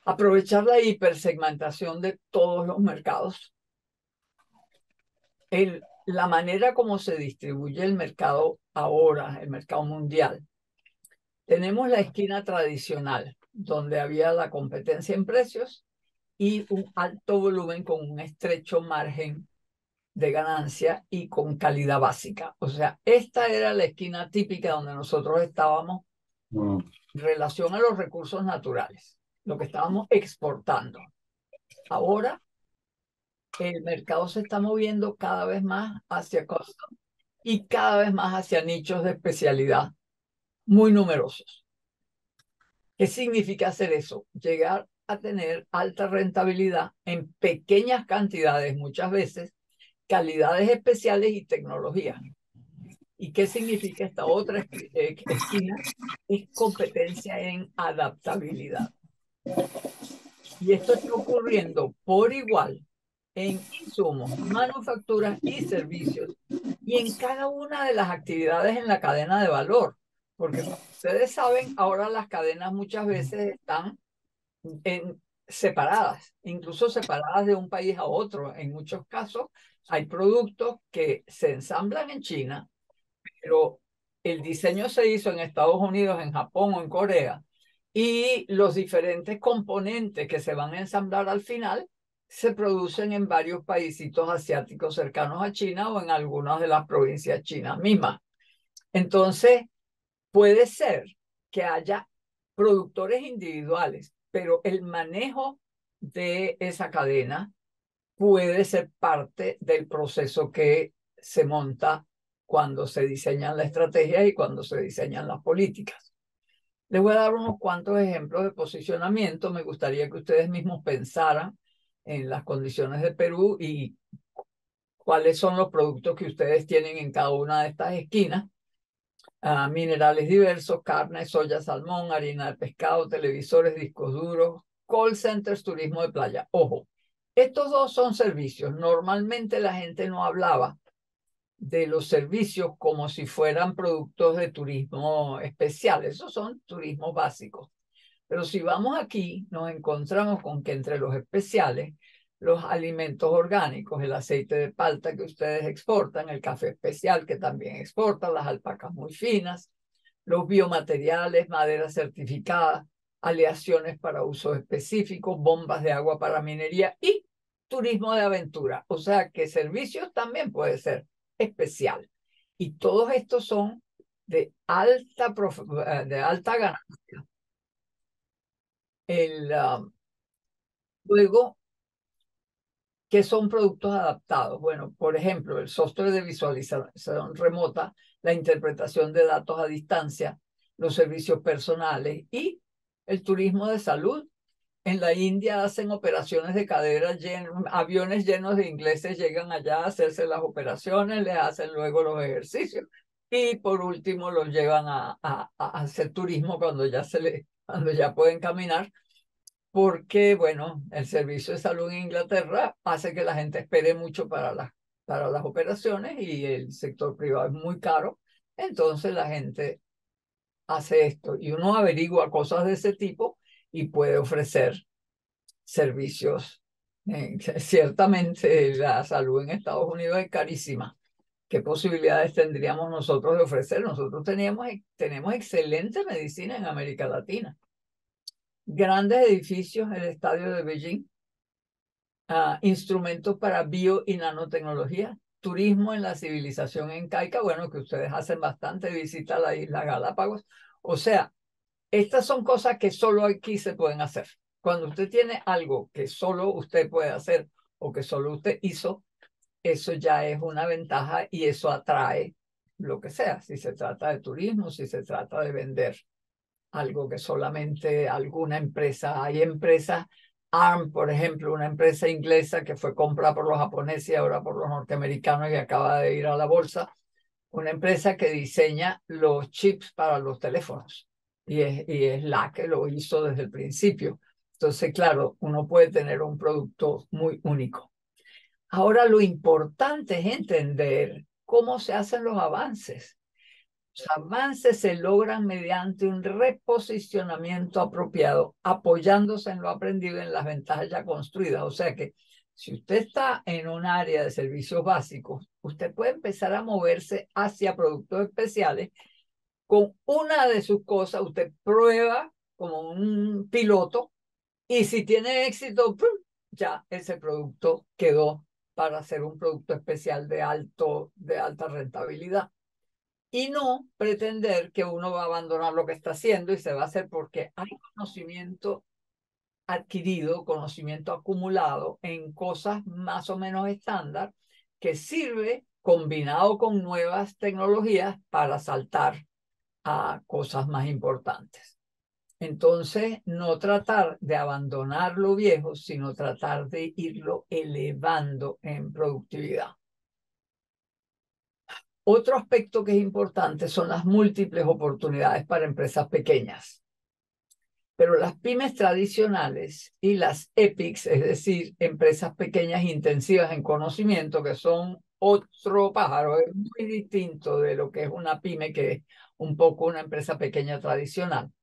Aprovechar la hipersegmentación de todos los mercados. La manera como se distribuye el mercado ahora, el mercado mundial. Tenemos la esquina tradicional, donde había la competencia en precios y un alto volumen con un estrecho margen de ganancia y con calidad básica. O sea, esta era la esquina típica donde nosotros estábamos en relación a los recursos naturales, lo que estábamos exportando. Ahora el mercado se está moviendo cada vez más hacia custom y cada vez más hacia nichos de especialidad muy numerosos. ¿Qué significa hacer eso? Llegar a tener alta rentabilidad en pequeñas cantidades, muchas veces, calidades especiales y tecnología. ¿Y qué significa esta otra esquina? Es competencia en adaptabilidad. Y esto está ocurriendo por igual en insumos, manufacturas y servicios, y en cada una de las actividades en la cadena de valor. Porque ustedes saben, ahora las cadenas muchas veces están separadas, incluso separadas de un país a otro. En muchos casos hay productos que se ensamblan en China, pero el diseño se hizo en Estados Unidos, en Japón o en Corea, y los diferentes componentes que se van a ensamblar al final se producen en varios paísitos asiáticos cercanos a China o en algunas de las provincias chinas mismas. Entonces, puede ser que haya productores individuales, pero el manejo de esa cadena puede ser parte del proceso que se monta cuando se diseñan las estrategias y cuando se diseñan las políticas. Les voy a dar unos cuantos ejemplos de posicionamiento. Me gustaría que ustedes mismos pensaran en las condiciones de Perú y cuáles son los productos que ustedes tienen en cada una de estas esquinas. Minerales diversos, carne, soya, salmón, harina de pescado, televisores, discos duros, call centers, turismo de playa. Ojo, estos dos son servicios. Normalmente la gente no hablaba de los servicios como si fueran productos de turismo especial. Esos son turismos básicos. Pero si vamos aquí, nos encontramos con que entre los especiales, los alimentos orgánicos, el aceite de palta que ustedes exportan, el café especial que también exportan, las alpacas muy finas, los biomateriales, madera certificada, aleaciones para usos específicos, bombas de agua para minería y turismo de aventura. O sea que servicios también puede ser especial. Y todos estos son de alta ganancia. Luego, ¿qué son productos adaptados? Bueno, por ejemplo, el software de visualización remota, la interpretación de datos a distancia, los servicios personales y el turismo de salud. En la India hacen operaciones de cadera, aviones llenos de ingleses llegan allá a hacerse las operaciones, les hacen luego los ejercicios y por último los llevan a hacer turismo cuando ya pueden caminar, porque, bueno, el servicio de salud en Inglaterra hace que la gente espere mucho para las operaciones y el sector privado es muy caro. entonces la gente hace esto y uno averigua cosas de ese tipo y puede ofrecer servicios. Ciertamente la salud en Estados Unidos es carísima. ¿Qué posibilidades tendríamos nosotros de ofrecer? Nosotros tenemos excelente medicina en América Latina. Grandes edificios, el estadio de Beijing, instrumentos para bio y nanotecnología, turismo en la civilización incaica, bueno, que ustedes hacen bastante visita a la isla Galápagos. O sea, estas son cosas que solo aquí se pueden hacer. Cuando usted tiene algo que solo usted puede hacer o que solo usted hizo, eso ya es una ventaja y eso atrae lo que sea, si se trata de turismo, si se trata de vender algo que solamente alguna empresa, hay empresas, ARM, por ejemplo, una empresa inglesa que fue comprada por los japoneses y ahora por los norteamericanos y acaba de ir a la bolsa, una empresa que diseña los chips para los teléfonos y es la que lo hizo desde el principio. Entonces, claro, uno puede tener un producto muy único. Ahora lo importante es entender cómo se hacen los avances. Los avances se logran mediante un reposicionamiento apropiado, apoyándose en lo aprendido en las ventajas ya construidas. O sea que si usted está en un área de servicios básicos, usted puede empezar a moverse hacia productos especiales. Con una de sus cosas, usted prueba como un piloto y si tiene éxito, ¡pum!, ya ese producto quedó para ser un producto especial de alta rentabilidad. Y no pretender que uno va a abandonar lo que está haciendo y se va a hacer porque hay conocimiento adquirido, conocimiento acumulado en cosas más o menos estándar que sirve combinado con nuevas tecnologías para saltar a cosas más importantes. Entonces, no tratar de abandonar lo viejo, sino tratar de irlo elevando en productividad. Otro aspecto que es importante son las múltiples oportunidades para empresas pequeñas. Pero las pymes tradicionales y las EPICs, es decir, empresas pequeñas intensivas en conocimiento, que son otro pájaro, es muy distinto de lo que es una pyme, que es un poco una empresa pequeña tradicional.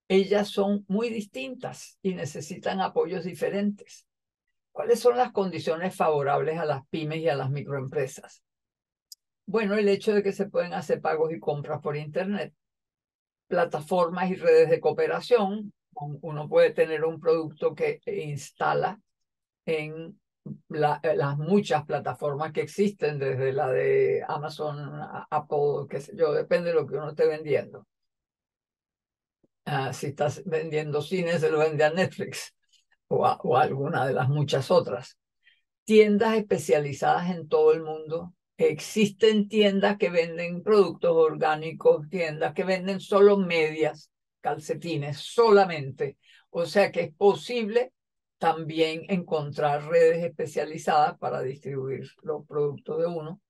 Ellas son muy distintas y necesitan apoyos diferentes. ¿Cuáles son las condiciones favorables a las pymes y a las microempresas? Bueno, el hecho de que se pueden hacer pagos y compras por Internet, plataformas y redes de cooperación. Uno puede tener un producto que instala en las muchas plataformas que existen, desde la de Amazon, Apple, qué sé yo, depende de lo que uno esté vendiendo. Si estás vendiendo cine, se lo vende a Netflix o a alguna de las muchas otras. Tiendas especializadas en todo el mundo. Existen tiendas que venden productos orgánicos, tiendas que venden solo medias, calcetines, solamente. O sea que es posible también encontrar redes especializadas para distribuir los productos de uno.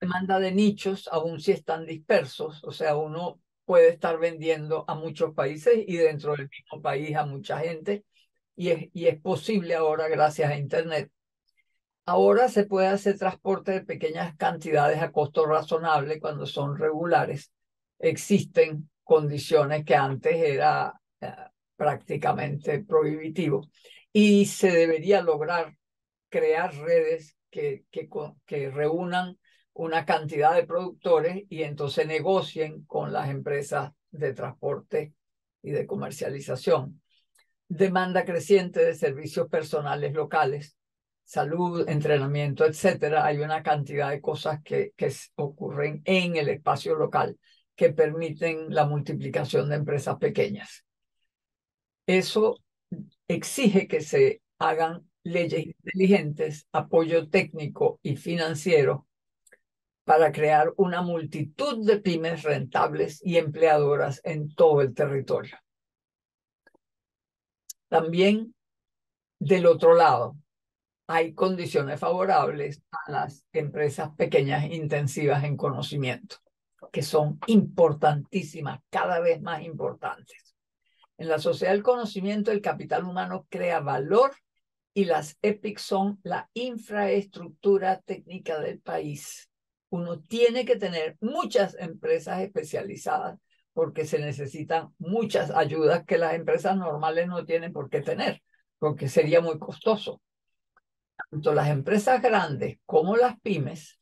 Demanda de nichos, aun si están dispersos, o sea, uno puede estar vendiendo a muchos países y dentro del mismo país a mucha gente, y es posible ahora gracias a Internet. Ahora se puede hacer transporte de pequeñas cantidades a costo razonable cuando son regulares. Existen condiciones que antes era prácticamente prohibitivo y se debería lograr crear redes que reúnan una cantidad de productores y entonces negocien con las empresas de transporte y de comercialización. Demanda creciente de servicios personales locales, salud, entrenamiento, etcétera. Hay una cantidad de cosas que ocurren en el espacio local que permiten la multiplicación de empresas pequeñas. Eso exige que se hagan leyes inteligentes, apoyo técnico y financiero para crear una multitud de pymes rentables y empleadoras en todo el territorio. También, del otro lado, hay condiciones favorables a las empresas pequeñas intensivas en conocimiento, que son importantísimas, cada vez más importantes. En la sociedad del conocimiento, el capital humano crea valor y las EPIC son la infraestructura técnica del país. uno tiene que tener muchas empresas especializadas porque se necesitan muchas ayudas que las empresas normales no tienen por qué tener, porque sería muy costoso. Tanto las empresas grandes como las pymes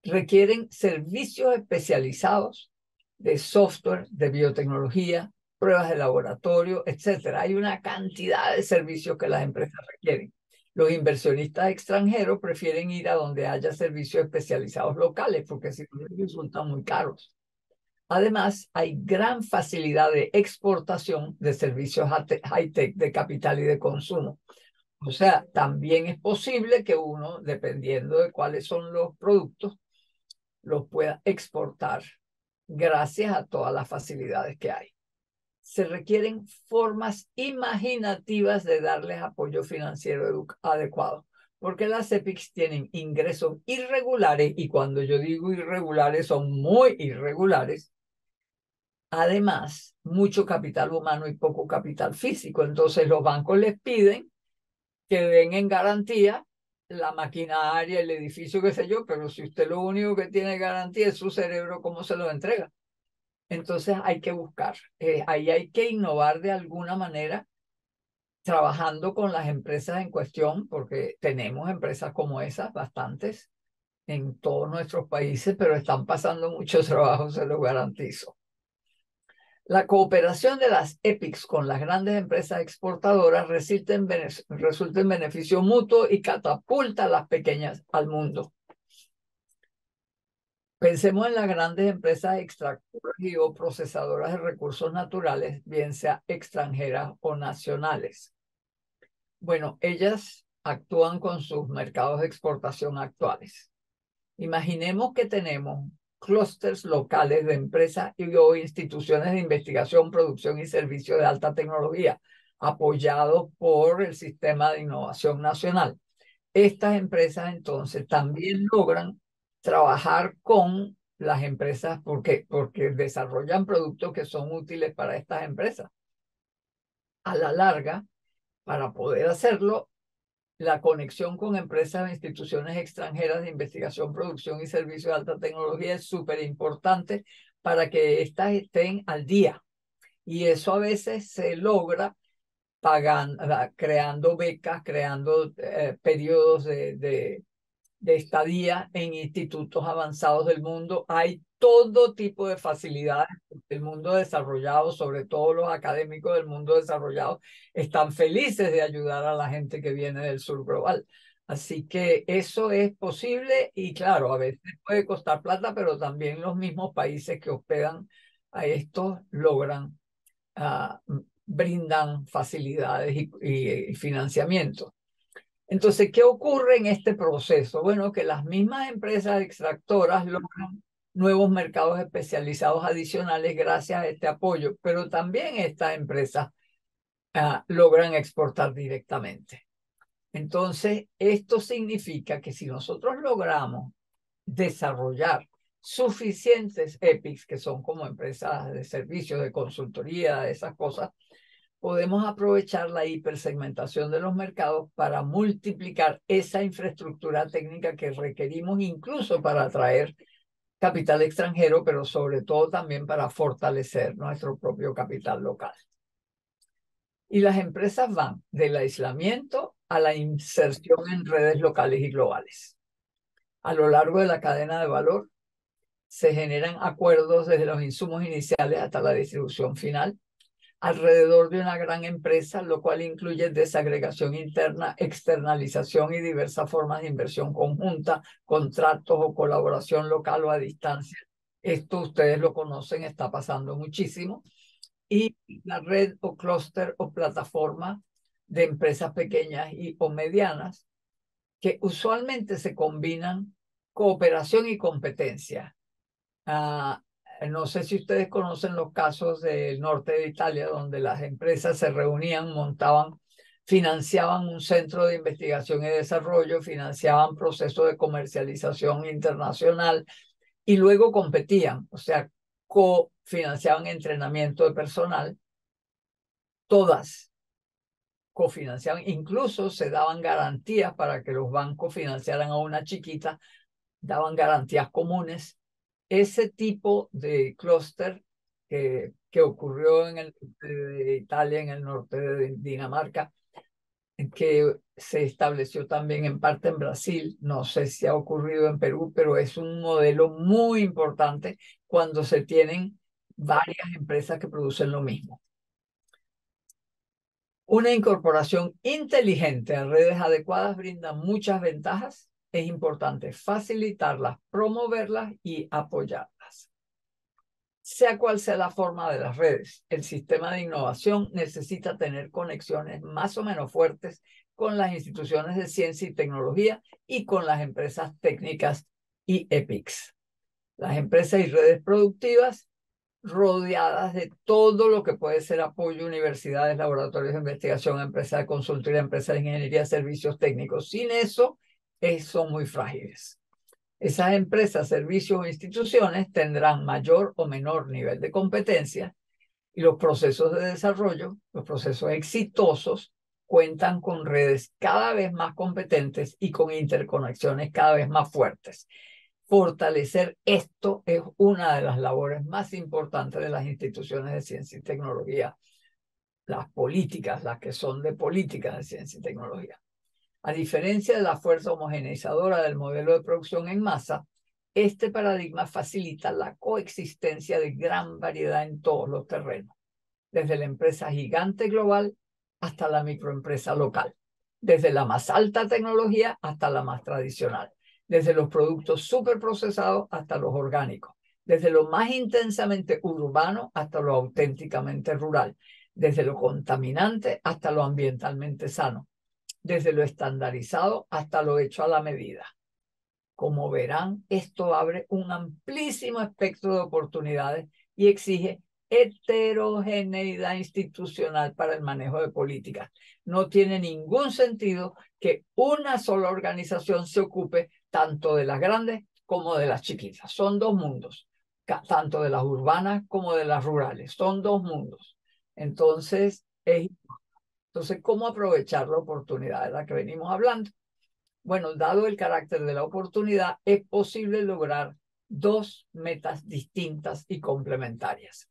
requieren servicios especializados de software, de biotecnología, pruebas de laboratorio, etcétera. Hay una cantidad de servicios que las empresas requieren. Los inversionistas extranjeros prefieren ir a donde haya servicios especializados locales porque si no les resultan muy caros. Además, hay gran facilidad de exportación de servicios high-tech de capital y de consumo. O sea, también es posible que uno, dependiendo de cuáles son los productos, los pueda exportar gracias a todas las facilidades que hay. Se requieren formas imaginativas de darles apoyo financiero adecuado, porque las EPICs tienen ingresos irregulares y cuando yo digo irregulares son muy irregulares. Además, mucho capital humano y poco capital físico. Entonces los bancos les piden que den en garantía la maquinaria, el edificio, qué sé yo, pero si usted lo único que tiene garantía es su cerebro, ¿cómo se lo entrega? Entonces hay que buscar, ahí hay que innovar de alguna manera, trabajando con las empresas en cuestión, porque tenemos empresas como esas, bastantes, en todos nuestros países, pero están pasando mucho trabajo, se lo garantizo. La cooperación de las EPICs con las grandes empresas exportadoras resulta en beneficio mutuo y catapulta a las pequeñas al mundo. Pensemos en las grandes empresas extractoras y o procesadoras de recursos naturales, bien sea extranjeras o nacionales. Bueno, ellas actúan con sus mercados de exportación actuales. Imaginemos que tenemos clústeres locales de empresas y o instituciones de investigación, producción y servicio de alta tecnología, apoyados por el Sistema de Innovación Nacional. Estas empresas entonces también logran trabajar con las empresas porque desarrollan productos que son útiles para estas empresas. A la larga, para poder hacerlo, la conexión con empresas e instituciones extranjeras de investigación, producción y servicio de alta tecnología es súper importante para que éstas estén al día. Y eso a veces se logra pagando, creando becas, creando periodos de estadía en institutos avanzados del mundo. Hay todo tipo de facilidades. El mundo desarrollado, sobre todo los académicos del mundo desarrollado, están felices de ayudar a la gente que viene del sur global. Así que eso es posible y claro, a veces puede costar plata, pero también los mismos países que hospedan a estos logran, brindan facilidades y financiamiento. Entonces, ¿qué ocurre en este proceso? Bueno, que las mismas empresas extractoras logran nuevos mercados especializados adicionales gracias a este apoyo, pero también estas empresas logran exportar directamente. Entonces, esto significa que si nosotros logramos desarrollar suficientes EPICs, que son como empresas de servicios, de consultoría, esas cosas, podemos aprovechar la hipersegmentación de los mercados para multiplicar esa infraestructura técnica que requerimos incluso para atraer capital extranjero, pero sobre todo también para fortalecer nuestro propio capital local. Y las empresas van del aislamiento a la inserción en redes locales y globales. A lo largo de la cadena de valor se generan acuerdos desde los insumos iniciales hasta la distribución final, alrededor de una gran empresa, lo cual incluye desagregación interna, externalización y diversas formas de inversión conjunta, contratos o colaboración local o a distancia. Esto ustedes lo conocen, está pasando muchísimo. Y la red o clúster o plataforma de empresas pequeñas o medianas que usualmente se combinan cooperación y competencia. No sé si ustedes conocen los casos del norte de Italia, donde las empresas se reunían, montaban, financiaban un centro de investigación y desarrollo, financiaban procesos de comercialización internacional y luego competían, o sea, cofinanciaban entrenamiento de personal, todas cofinanciaban, incluso se daban garantías para que los bancos financiaran a una chiquita daban garantías comunes. Ese tipo de clúster que ocurrió en el norte de Italia, en el norte de Dinamarca, que se estableció también en parte en Brasil, no sé si ha ocurrido en Perú, pero es un modelo muy importante cuando se tienen varias empresas que producen lo mismo. Una incorporación inteligente a redes adecuadas brinda muchas ventajas. Es importante facilitarlas, promoverlas y apoyarlas. Sea cual sea la forma de las redes, el sistema de innovación necesita tener conexiones más o menos fuertes con las instituciones de ciencia y tecnología y con las empresas técnicas y EPICs. Las empresas y redes productivas rodeadas de todo lo que puede ser apoyo, universidades, laboratorios de investigación, empresas de consultoría, empresas de ingeniería, servicios técnicos. Sin eso, son muy frágiles. Esas empresas, servicios o instituciones tendrán mayor o menor nivel de competencia y los procesos de desarrollo, los procesos exitosos, cuentan con redes cada vez más competentes y con interconexiones cada vez más fuertes. Fortalecer esto es una de las labores más importantes de las instituciones de ciencia y tecnología, las políticas, las que son de políticas de ciencia y tecnología. A diferencia de la fuerza homogeneizadora del modelo de producción en masa, este paradigma facilita la coexistencia de gran variedad en todos los terrenos, desde la empresa gigante global hasta la microempresa local, desde la más alta tecnología hasta la más tradicional, desde los productos superprocesados hasta los orgánicos, desde lo más intensamente urbano hasta lo auténticamente rural, desde lo contaminante hasta lo ambientalmente sano, desde lo estandarizado hasta lo hecho a la medida. Como verán, esto abre un amplísimo espectro de oportunidades y exige heterogeneidad institucional para el manejo de políticas. No tiene ningún sentido que una sola organización se ocupe tanto de las grandes como de las chiquitas. Son dos mundos, tanto de las urbanas como de las rurales. Son dos mundos. Entonces, ¿cómo aprovechar la oportunidad de la que venimos hablando? Bueno, dado el carácter de la oportunidad, es posible lograr dos metas distintas y complementarias: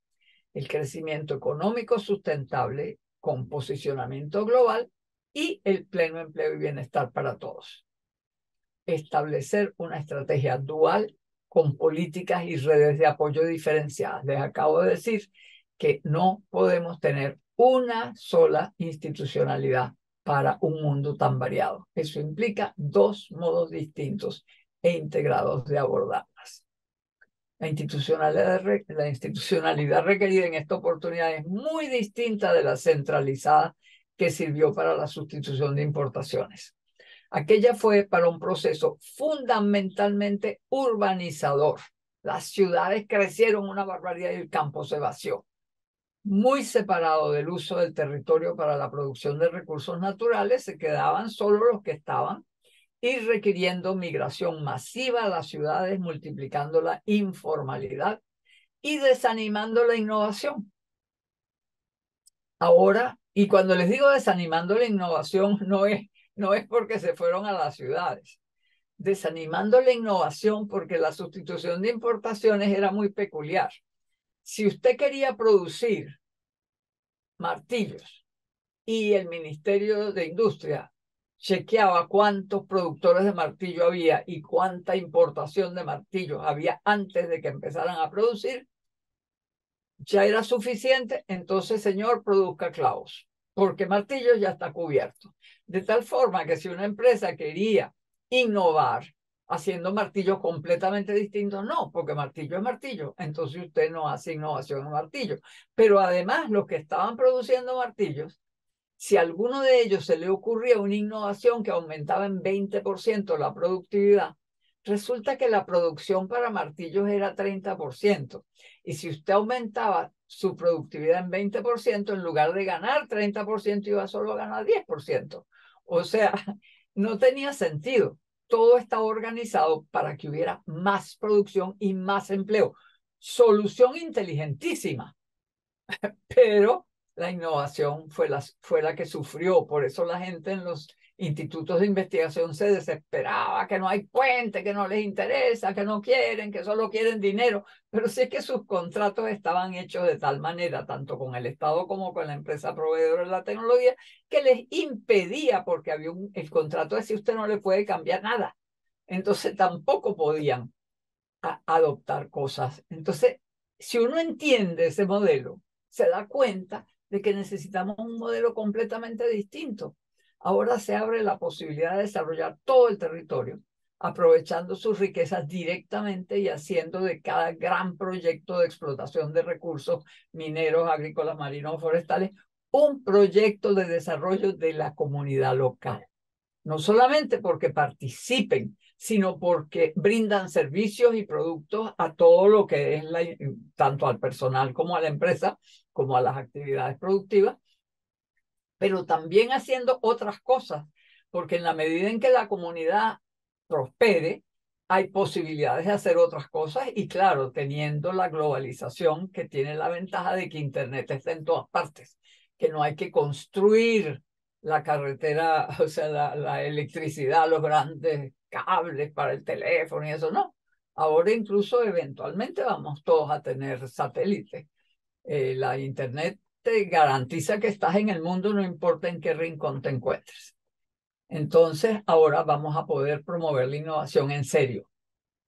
el crecimiento económico sustentable con posicionamiento global y el pleno empleo y bienestar para todos. Establecer una estrategia dual con políticas y redes de apoyo diferenciadas. Les acabo de decir que no podemos tener una sola institucionalidad para un mundo tan variado. Eso implica dos modos distintos e integrados de abordarlas. La institucionalidad requerida en esta oportunidad es muy distinta de la centralizada que sirvió para la sustitución de importaciones. Aquella fue para un proceso fundamentalmente urbanizador. Las ciudades crecieron una barbaridad y el campo se vació. Muy separado del uso del territorio para la producción de recursos naturales, se quedaban solo los que estaban y requiriendo migración masiva a las ciudades, multiplicando la informalidad y desanimando la innovación. Ahora, y cuando les digo desanimando la innovación, no es porque se fueron a las ciudades. Desanimando la innovación porque la sustitución de importaciones era muy peculiar. Si usted quería producir martillos y el Ministerio de Industria chequeaba cuántos productores de martillo había y cuánta importación de martillos había antes de que empezaran a producir, ya era suficiente. Entonces, señor, produzca clavos, porque martillos ya está cubierto. De tal forma que si una empresa quería innovar haciendo martillos completamente distintos, no, porque martillo es martillo, entonces usted no hace innovación en martillo. Pero además, los que estaban produciendo martillos, si a alguno de ellos se le ocurría una innovación que aumentaba en 20% la productividad, resulta que la producción para martillos era 30%. Y si usted aumentaba su productividad en 20%, en lugar de ganar 30%, iba solo a ganar 10%. O sea, no tenía sentido. Todo estaba organizado para que hubiera más producción y más empleo. Solución inteligentísima, pero la innovación fue la que sufrió. Por eso la gente en los institutos de investigación se desesperaba, que no hay puente, que no les interesa, que no quieren, que solo quieren dinero, pero sí es que sus contratos estaban hechos de tal manera, tanto con el Estado como con la empresa proveedora de la tecnología, que les impedía, porque había el contrato decía usted no le puede cambiar nada, entonces tampoco podían adoptar cosas. Entonces, si uno entiende ese modelo, se da cuenta de que necesitamos un modelo completamente distinto. Ahora se abre la posibilidad de desarrollar todo el territorio, aprovechando sus riquezas directamente y haciendo de cada gran proyecto de explotación de recursos mineros, agrícolas, marinos, forestales, un proyecto de desarrollo de la comunidad local. No solamente porque participen, sino porque brindan servicios y productos a todo lo que es tanto al personal como a la empresa, como a las actividades productivas, pero también haciendo otras cosas, porque en la medida en que la comunidad prospere, hay posibilidades de hacer otras cosas y claro, teniendo la globalización que tiene la ventaja de que Internet está en todas partes, que no hay que construir la carretera, o sea, la electricidad, los grandes cables para el teléfono y eso, no. Ahora incluso eventualmente vamos todos a tener satélites. La Internet te garantiza que estás en el mundo, no importa en qué rincón te encuentres. Entonces, ahora vamos a poder promover la innovación en serio,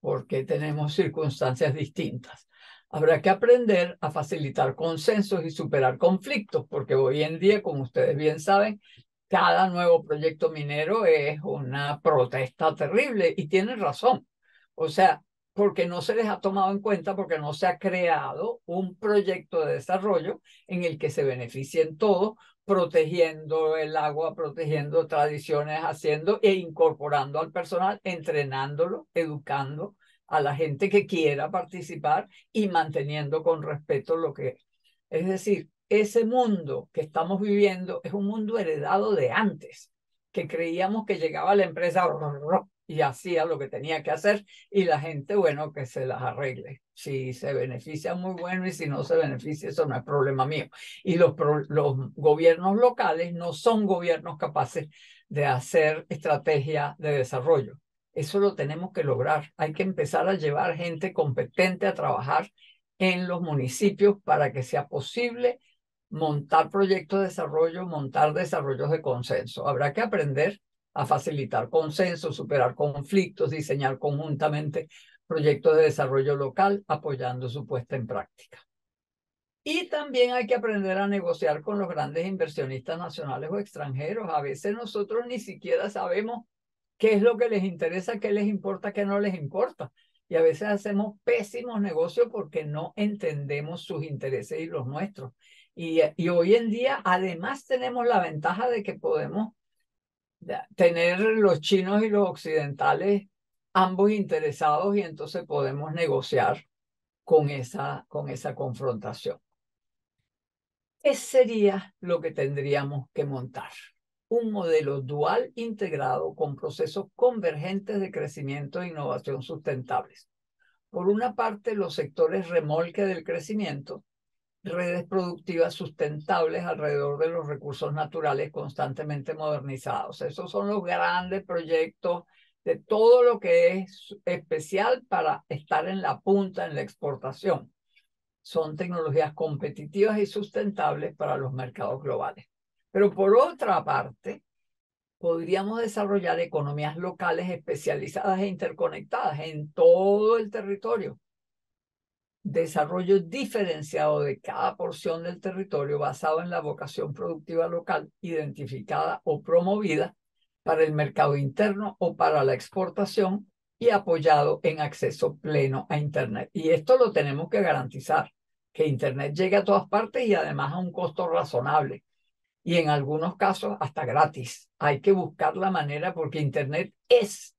porque tenemos circunstancias distintas. Habrá que aprender a facilitar consensos y superar conflictos, porque hoy en día, como ustedes bien saben, cada nuevo proyecto minero es una protesta terrible y tienen razón. O sea, porque no se les ha tomado en cuenta, porque no se ha creado un proyecto de desarrollo en el que se beneficien todos, protegiendo el agua, protegiendo tradiciones, haciendo e incorporando al personal, entrenándolo, educando a la gente que quiera participar y manteniendo con respeto lo que es. Es decir, ese mundo que estamos viviendo es un mundo heredado de antes, que creíamos que llegaba la empresa y hacía lo que tenía que hacer y la gente, bueno, que se las arregle. Si se beneficia, muy bueno, y si no se beneficia, eso no es problema mío. Y los gobiernos locales no son gobiernos capaces de hacer estrategia de desarrollo. Eso lo tenemos que lograr. Hay que empezar a llevar gente competente a trabajar en los municipios para que sea posible montar proyectos de desarrollo, montar desarrollos de consenso. Habrá que aprender a facilitar consensos, superar conflictos, diseñar conjuntamente proyectos de desarrollo local, apoyando su puesta en práctica. Y también hay que aprender a negociar con los grandes inversionistas nacionales o extranjeros. A veces nosotros ni siquiera sabemos qué es lo que les interesa, qué les importa, qué no les importa. Y a veces hacemos pésimos negocios porque no entendemos sus intereses y los nuestros. Y hoy en día además tenemos la ventaja de que podemos tener los chinos y los occidentales ambos interesados y entonces podemos negociar con esa confrontación. ¿Qué sería lo que tendríamos que montar? Un modelo dual integrado con procesos convergentes de crecimiento e innovación sustentables. Por una parte, los sectores remolque del crecimiento, redes productivas sustentables alrededor de los recursos naturales constantemente modernizados. Esos son los grandes proyectos de todo lo que es especial para estar en la punta en la exportación. Son tecnologías competitivas y sustentables para los mercados globales. Pero por otra parte, podríamos desarrollar economías locales especializadas e interconectadas en todo el territorio. Desarrollo diferenciado de cada porción del territorio basado en la vocación productiva local identificada o promovida para el mercado interno o para la exportación y apoyado en acceso pleno a Internet. Y esto lo tenemos que garantizar, que Internet llegue a todas partes y además a un costo razonable y en algunos casos hasta gratis. Hay que buscar la manera porque Internet es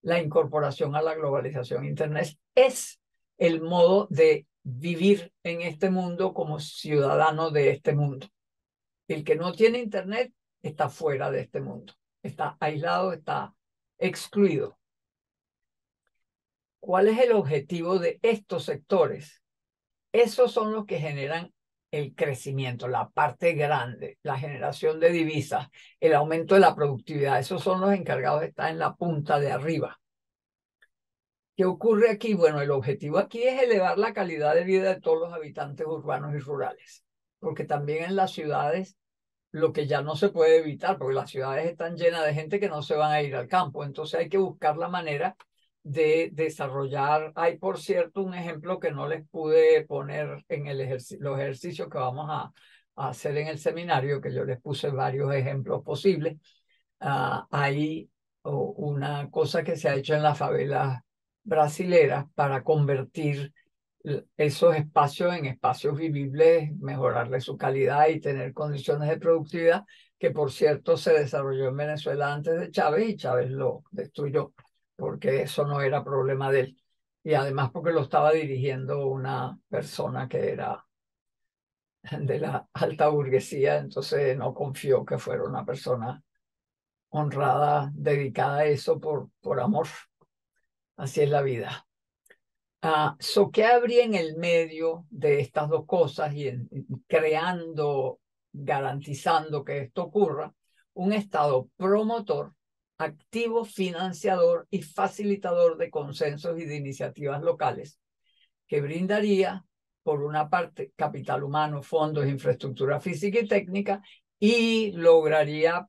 la incorporación a la globalización. Internet es el modo de vivir en este mundo como ciudadano de este mundo. El que no tiene Internet está fuera de este mundo, está aislado, está excluido. ¿Cuál es el objetivo de estos sectores? Esos son los que generan el crecimiento, la parte grande, la generación de divisas, el aumento de la productividad. Esos son los encargados de estar en la punta de arriba. ¿Qué ocurre aquí? Bueno, el objetivo aquí es elevar la calidad de vida de todos los habitantes urbanos y rurales, porque también en las ciudades lo que ya no se puede evitar, porque las ciudades están llenas de gente que no se van a ir al campo, entonces hay que buscar la manera de desarrollar. Hay, por cierto, un ejemplo que no les pude poner en los ejercicios que vamos a hacer en el seminario, que yo les puse varios ejemplos posibles. Hay una cosa que se ha hecho en las favelas brasileras para convertir esos espacios en espacios vivibles, mejorarle su calidad y tener condiciones de productividad, que por cierto se desarrolló en Venezuela antes de Chávez y Chávez lo destruyó, porque eso no era problema de él. Y además porque lo estaba dirigiendo una persona que era de la alta burguesía, entonces no confió que fuera una persona honrada, dedicada a eso por amor. Así es la vida. ¿Qué habría en el medio de estas dos cosas y creando, garantizando que esto ocurra? Un Estado promotor, activo, financiador y facilitador de consensos y de iniciativas locales, que brindaría, por una parte, capital humano, fondos, infraestructura física y técnica, y lograría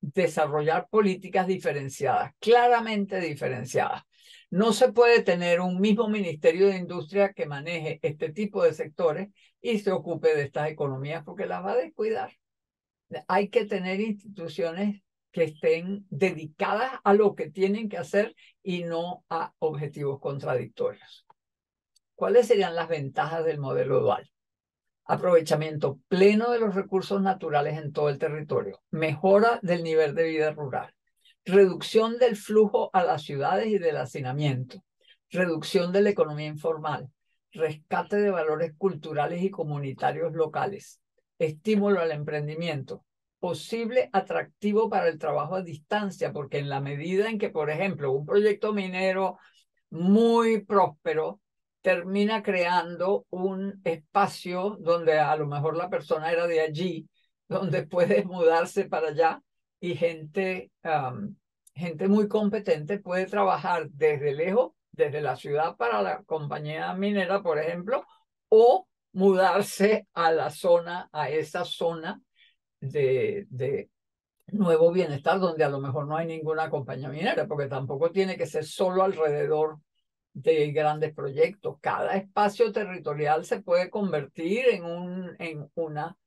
desarrollar políticas diferenciadas, claramente diferenciadas. No se puede tener un mismo Ministerio de Industria que maneje este tipo de sectores y se ocupe de estas economías porque las va a descuidar. Hay que tener instituciones que estén dedicadas a lo que tienen que hacer y no a objetivos contradictorios. ¿Cuáles serían las ventajas del modelo dual? Aprovechamiento pleno de los recursos naturales en todo el territorio, mejora del nivel de vida rural, reducción del flujo a las ciudades y del hacinamiento, reducción de la economía informal, rescate de valores culturales y comunitarios locales, estímulo al emprendimiento, posible atractivo para el trabajo a distancia, porque en la medida en que, por ejemplo, un proyecto minero muy próspero termina creando un espacio donde a lo mejor la persona era de allí, donde puede mudarse para allá y gente muy competente puede trabajar desde lejos, desde la ciudad para la compañía minera, por ejemplo, o mudarse a la zona, a esa zona de nuevo bienestar, donde a lo mejor no hay ninguna compañía minera, porque tampoco tiene que ser solo alrededor de grandes proyectos. Cada espacio territorial se puede convertir en una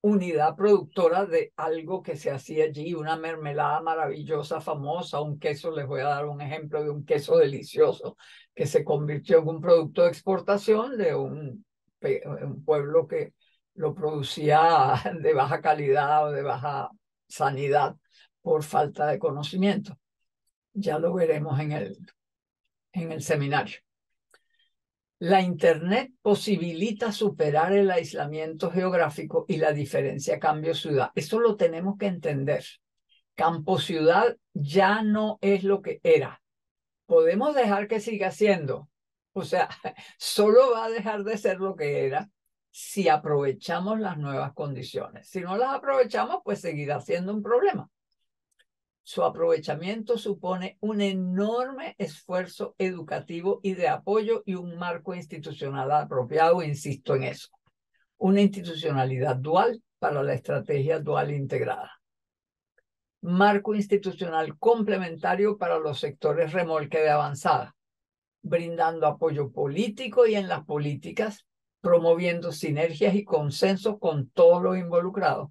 unidad productora de algo que se hacía allí, una mermelada maravillosa, famosa, un queso. Les voy a dar un ejemplo de un queso delicioso que se convirtió en un producto de exportación de un pueblo que lo producía de baja calidad o de baja sanidad por falta de conocimiento. Ya lo veremos en el seminario. La Internet posibilita superar el aislamiento geográfico y la diferencia cambio-ciudad. Eso lo tenemos que entender. Campo-ciudad ya no es lo que era. Podemos dejar que siga siendo. O sea, solo va a dejar de ser lo que era si aprovechamos las nuevas condiciones. Si no las aprovechamos, pues seguirá siendo un problema. Su aprovechamiento supone un enorme esfuerzo educativo y de apoyo y un marco institucional apropiado, insisto en eso. Una institucionalidad dual para la estrategia dual integrada. Marco institucional complementario para los sectores remolque de avanzada, brindando apoyo político y en las políticas, promoviendo sinergias y consensos con todos los involucrados,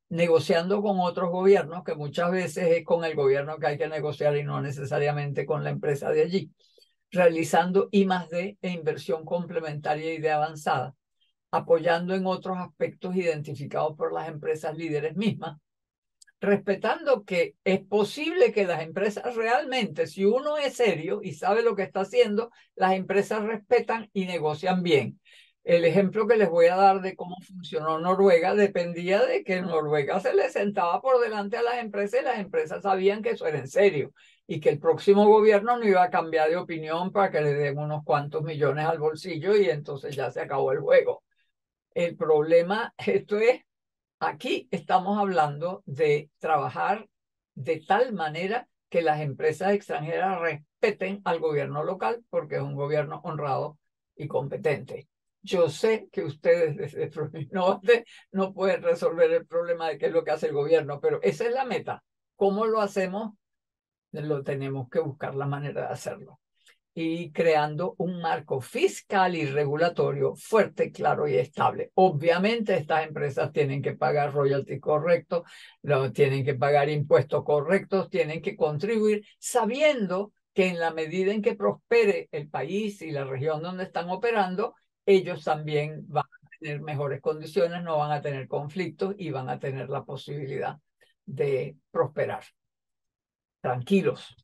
negociando con otros gobiernos, que muchas veces es con el gobierno que hay que negociar y no necesariamente con la empresa de allí, realizando I+D e inversión complementaria y de avanzada, apoyando en otros aspectos identificados por las empresas líderes mismas, respetando que es posible que las empresas realmente, si uno es serio y sabe lo que está haciendo, las empresas respetan y negocian bien. El ejemplo que les voy a dar de cómo funcionó Noruega dependía de que Noruega se le sentaba por delante a las empresas y las empresas sabían que eso era en serio y que el próximo gobierno no iba a cambiar de opinión para que le den unos cuantos millones al bolsillo y entonces ya se acabó el juego. El problema, esto es, aquí estamos hablando de trabajar de tal manera que las empresas extranjeras respeten al gobierno local porque es un gobierno honrado y competente. Yo sé que ustedes desde Prominorte no pueden resolver el problema de qué es lo que hace el gobierno, pero esa es la meta. ¿Cómo lo hacemos? Lo tenemos que buscar la manera de hacerlo. Y creando un marco fiscal y regulatorio fuerte, claro y estable. Obviamente estas empresas tienen que pagar royalties correctos, tienen que pagar impuestos correctos, tienen que contribuir sabiendo que en la medida en que prospere el país y la región donde están operando, ellos también van a tener mejores condiciones, no van a tener conflictos y van a tener la posibilidad de prosperar. Tranquilos,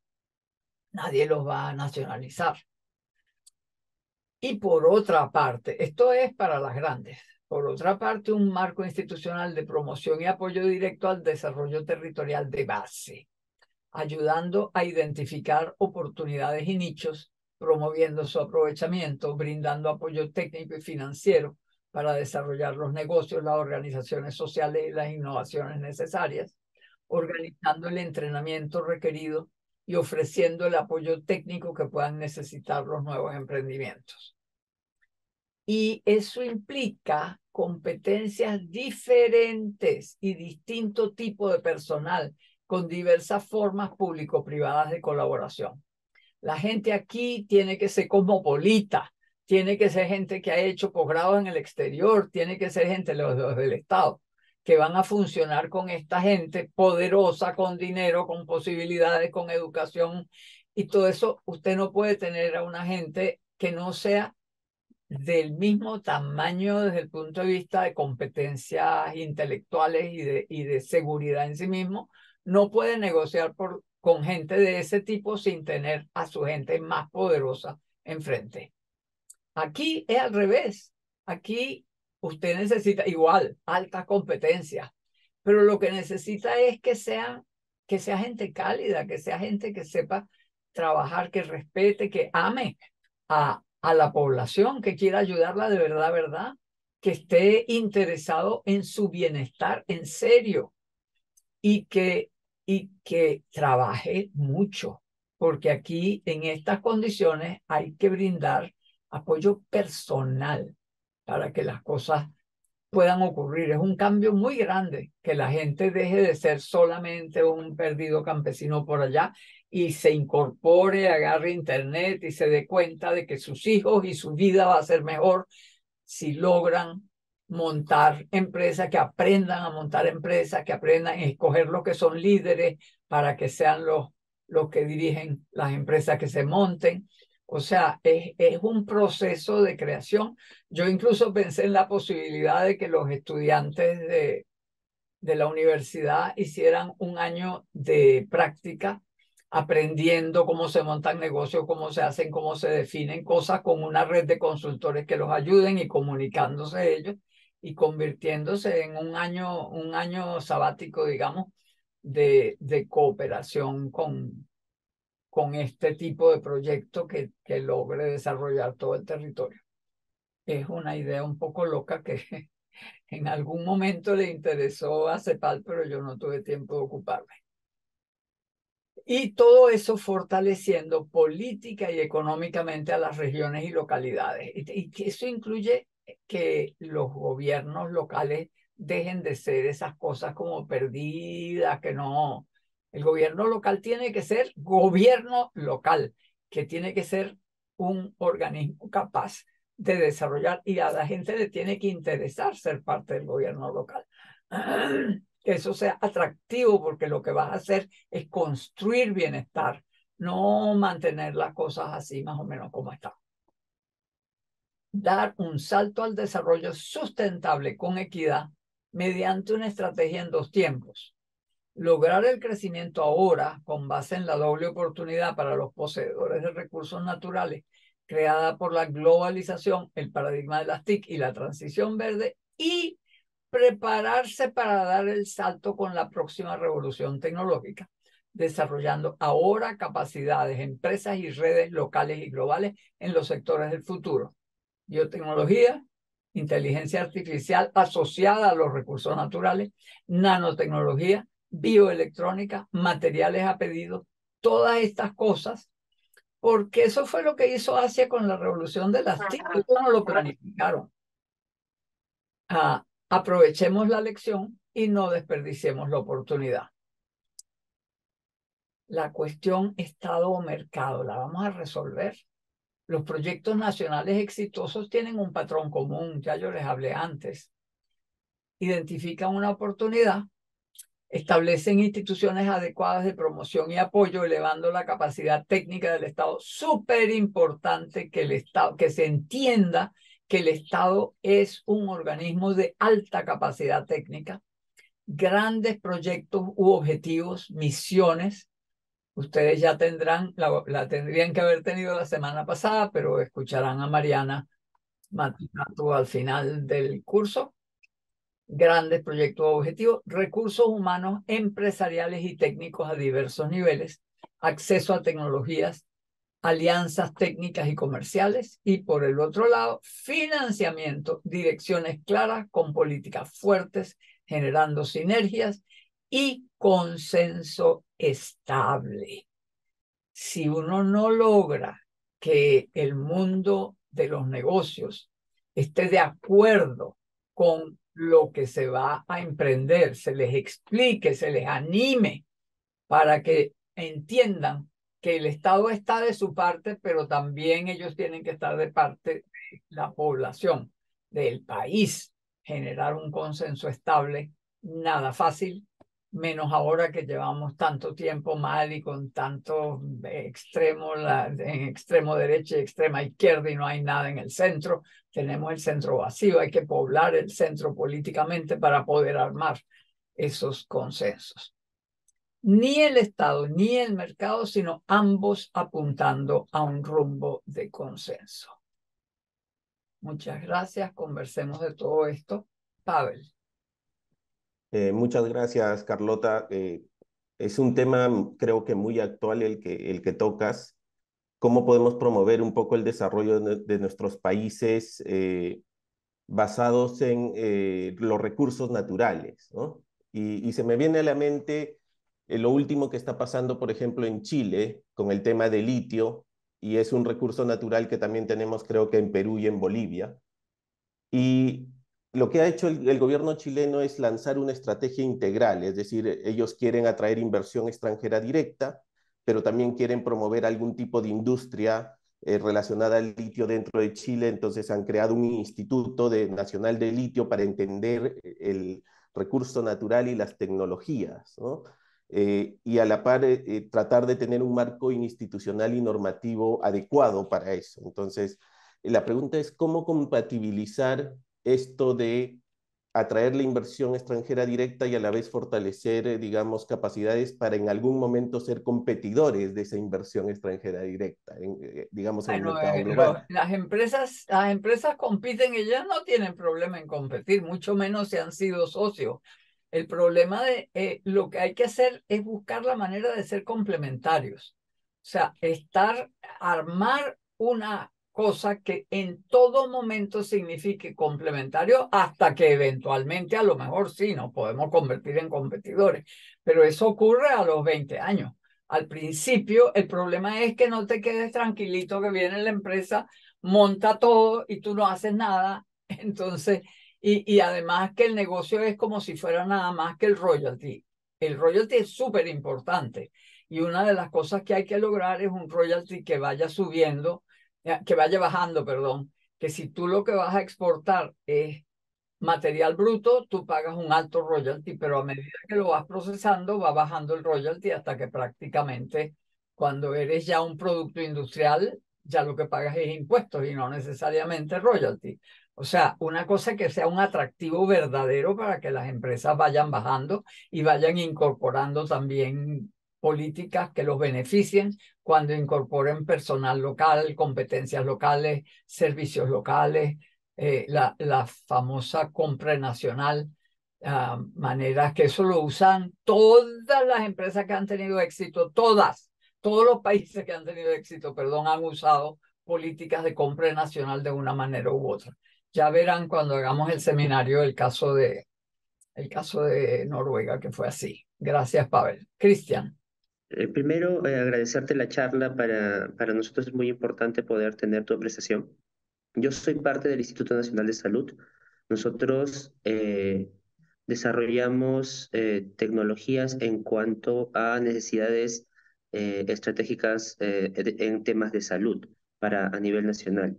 nadie los va a nacionalizar. Y por otra parte, esto es para las grandes, por otra parte, un marco institucional de promoción y apoyo directo al desarrollo territorial de base, ayudando a identificar oportunidades y nichos, promoviendo su aprovechamiento, brindando apoyo técnico y financiero para desarrollar los negocios, las organizaciones sociales y las innovaciones necesarias, organizando el entrenamiento requerido y ofreciendo el apoyo técnico que puedan necesitar los nuevos emprendimientos. Y eso implica competencias diferentes y distinto tipo de personal con diversas formas público-privadas de colaboración. La gente aquí tiene que ser cosmopolita, tiene que ser gente que ha hecho posgrado en el exterior, tiene que ser gente los del Estado, que van a funcionar con esta gente poderosa, con dinero, con posibilidades, con educación y todo eso. Usted no puede tener a una gente que no sea del mismo tamaño desde el punto de vista de competencias intelectuales y de seguridad en sí mismo, no puede negociar con gente de ese tipo sin tener a su gente más poderosa enfrente. Aquí es al revés. Aquí usted necesita igual altas competencias, pero lo que necesita es que sea gente cálida, que sea gente que sepa trabajar, que respete, que ame a la población, que quiera ayudarla de verdad, verdad, que esté interesado en su bienestar en serio y que trabaje mucho, porque aquí en estas condiciones hay que brindar apoyo personal para que las cosas puedan ocurrir. Es un cambio muy grande que la gente deje de ser solamente un perdido campesino por allá y se incorpore, agarre internet y se dé cuenta de que sus hijos y su vida va a ser mejor si logran montar empresas, que aprendan a montar empresas, que aprendan a escoger los que son líderes para que sean los que dirigen las empresas que se monten. O sea, es un proceso de creación. Yo incluso pensé en la posibilidad de que los estudiantes de la universidad hicieran un año de práctica aprendiendo cómo se montan negocios, cómo se hacen, cómo se definen cosas con una red de consultores que los ayuden y comunicándose ellos y convirtiéndose en un año sabático, digamos, de cooperación con este tipo de proyecto que logre desarrollar todo el territorio. Es una idea un poco loca que en algún momento le interesó a CEPAL, pero yo no tuve tiempo de ocuparme. Y todo eso fortaleciendo política y económicamente a las regiones y localidades. Y eso incluye que los gobiernos locales dejen de ser esas cosas como perdidas, que no. El gobierno local tiene que ser gobierno local, que tiene que ser un organismo capaz de desarrollar y a la gente le tiene que interesar ser parte del gobierno local. Que eso sea atractivo porque lo que vas a hacer es construir bienestar, no mantener las cosas así más o menos como están. Dar un salto al desarrollo sustentable con equidad mediante una estrategia en dos tiempos. Lograr el crecimiento ahora con base en la doble oportunidad para los poseedores de recursos naturales creada por la globalización, el paradigma de las TIC y la transición verde, y prepararse para dar el salto con la próxima revolución tecnológica, desarrollando ahora capacidades, empresas y redes locales y globales en los sectores del futuro: biotecnología, inteligencia artificial asociada a los recursos naturales, nanotecnología, bioelectrónica, materiales a pedido, todas estas cosas, porque eso fue lo que hizo Asia con la revolución de las TIC. Eso no lo planificaron. Aprovechemos la lección y no desperdiciemos la oportunidad. La cuestión Estado o mercado, ¿la vamos a resolver? Los proyectos nacionales exitosos tienen un patrón común, ya yo les hablé antes. Identifican una oportunidad, establecen instituciones adecuadas de promoción y apoyo, elevando la capacidad técnica del Estado. Súper importante que el Estado, que se entienda que el Estado es un organismo de alta capacidad técnica, grandes proyectos u objetivos, misiones. Ustedes ya tendrán, la tendrían que haber tenido la semana pasada, pero escucharán a Mariana Matinato al final del curso. Grandes proyectos objetivos, recursos humanos empresariales y técnicos a diversos niveles, acceso a tecnologías, alianzas técnicas y comerciales, y por el otro lado, financiamiento, direcciones claras con políticas fuertes, generando sinergias y consenso estable. Si uno no logra que el mundo de los negocios esté de acuerdo con lo que se va a emprender, se les explique, se les anime para que entiendan que el Estado está de su parte, pero también ellos tienen que estar de parte de la población, del país, generar un consenso estable, nada fácil, menos ahora que llevamos tanto tiempo mal y con tanto extremo, en extremo derecha y extrema izquierda y no hay nada en el centro. Tenemos el centro vacío, hay que poblar el centro políticamente para poder armar esos consensos. Ni el Estado ni el mercado, sino ambos apuntando a un rumbo de consenso. Muchas gracias. Conversemos de todo esto. Pavel. Muchas gracias, Carlota. Es un tema, creo que muy actual el que tocas. ¿Cómo podemos promover un poco el desarrollo de nuestros países basados en los recursos naturales, ¿no? Y se me viene a la mente lo último que está pasando, por ejemplo, en Chile con el tema del litio, y es un recurso natural que también tenemos, creo que en Perú y en Bolivia. Y lo que ha hecho el gobierno chileno es lanzar una estrategia integral, es decir, ellos quieren atraer inversión extranjera directa, pero también quieren promover algún tipo de industria relacionada al litio dentro de Chile. Entonces han creado un instituto nacional de litio para entender el recurso natural y las tecnologías, ¿no? Y a la par tratar de tener un marco institucional y normativo adecuado para eso. Entonces, la pregunta es cómo compatibilizar esto de atraer la inversión extranjera directa y a la vez fortalecer, digamos, capacidades para en algún momento ser competidores de esa inversión extranjera directa, digamos, en el Bueno, mercado global. las empresas compiten, ellas no tienen problema en competir, mucho menos si han sido socios. El problema de lo que hay que hacer es buscar la manera de ser complementarios. O sea, armar una cosa que en todo momento signifique complementario hasta que eventualmente a lo mejor sí nos podemos convertir en competidores. Pero eso ocurre a los 20 años. Al principio, el problema es que no te quedes tranquilito que viene la empresa, monta todo y tú no haces nada. Entonces, y además que el negocio es como si fuera nada más que el royalty. El royalty es súper importante y una de las cosas que hay que lograr es un royalty que vaya subiendo, que vaya bajando, perdón, que si tú lo que vas a exportar es material bruto, tú pagas un alto royalty, pero a medida que lo vas procesando, va bajando el royalty hasta que prácticamente cuando eres ya un producto industrial, ya lo que pagas es impuestos y no necesariamente royalty. O sea, una cosa que sea un atractivo verdadero para que las empresas vayan bajando y vayan incorporando también políticas que los beneficien cuando incorporen personal local, competencias locales, servicios locales, la famosa compra nacional, maneras que eso lo usan todas las empresas que han tenido éxito, todos los países que han tenido éxito, perdón, han usado políticas de compra nacional de una manera u otra. Ya verán cuando hagamos el seminario el caso de Noruega, que fue así. Gracias, Pavel. Cristian. Primero, agradecerte la charla. Para nosotros es muy importante poder tener tu apreciación. Yo soy parte del Instituto Nacional de Salud. Nosotros desarrollamos tecnologías en cuanto a necesidades estratégicas en temas de salud a nivel nacional.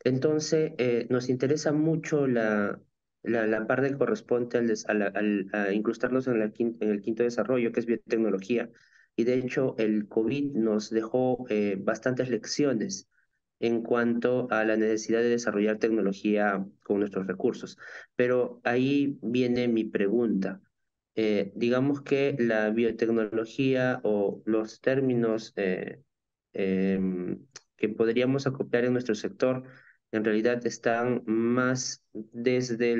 Entonces, nos interesa mucho la parte que corresponde a incrustarnos en en el quinto desarrollo, que es biotecnología. Y de hecho, el COVID nos dejó bastantes lecciones en cuanto a la necesidad de desarrollar tecnología con nuestros recursos. Pero ahí viene mi pregunta. Digamos que la biotecnología o los términos que podríamos acoplar en nuestro sector en realidad están más desde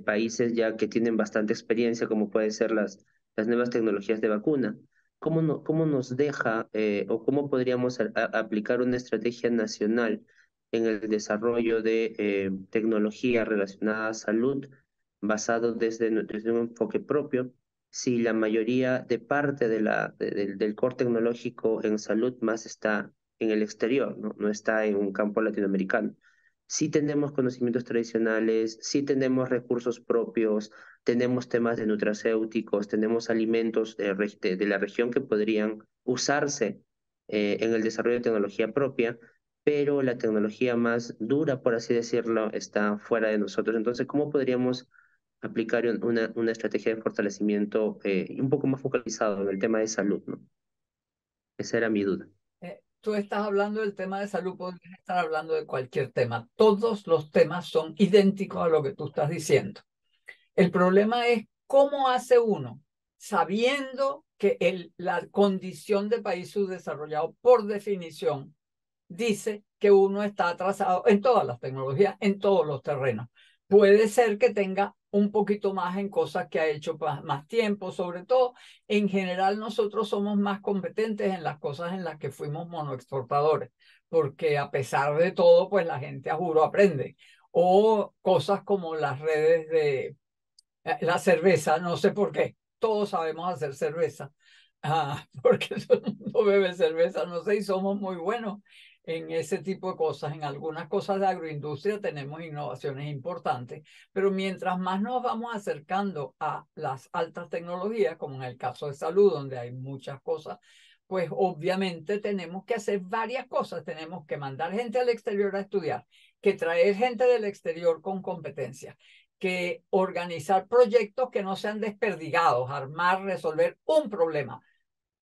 países ya que tienen bastante experiencia, como pueden ser las nuevas tecnologías de vacuna. ¿Cómo nos deja o cómo podríamos aplicar una estrategia nacional en el desarrollo de tecnología relacionada a salud basado desde un enfoque propio, si la mayoría de parte del core tecnológico en salud más está en el exterior, ¿no? No está en un campo latinoamericano? Sí tenemos conocimientos tradicionales, sí tenemos recursos propios, tenemos temas de nutracéuticos, tenemos alimentos de la región que podrían usarse en el desarrollo de tecnología propia, pero la tecnología más dura, por así decirlo, está fuera de nosotros. Entonces, ¿cómo podríamos aplicar una estrategia de fortalecimiento un poco más focalizado en el tema de salud, ¿no? Esa era mi duda. Tú estás hablando del tema de salud, podrías estar hablando de cualquier tema. Todos los temas son idénticos a lo que tú estás diciendo. El problema es cómo hace uno, sabiendo que la condición de país subdesarrollado, por definición, dice que uno está atrasado en todas las tecnologías, en todos los terrenos. Puede ser que tenga un poquito más en cosas que ha hecho más tiempo, sobre todo. En general, nosotros somos más competentes en las cosas en las que fuimos monoexportadores, porque a pesar de todo, pues la gente a juro aprende. O cosas como las redes de la cerveza, no sé por qué, todos sabemos hacer cerveza, porque todo el mundo bebe cerveza, no sé, y somos muy buenos en ese tipo de cosas. En algunas cosas de agroindustria tenemos innovaciones importantes, pero mientras más nos vamos acercando a las altas tecnologías, como en el caso de salud, donde hay muchas cosas, pues obviamente tenemos que hacer varias cosas. Tenemos que mandar gente al exterior a estudiar, que traer gente del exterior con competencias, que organizar proyectos que no sean desperdigados, armar, resolver un problema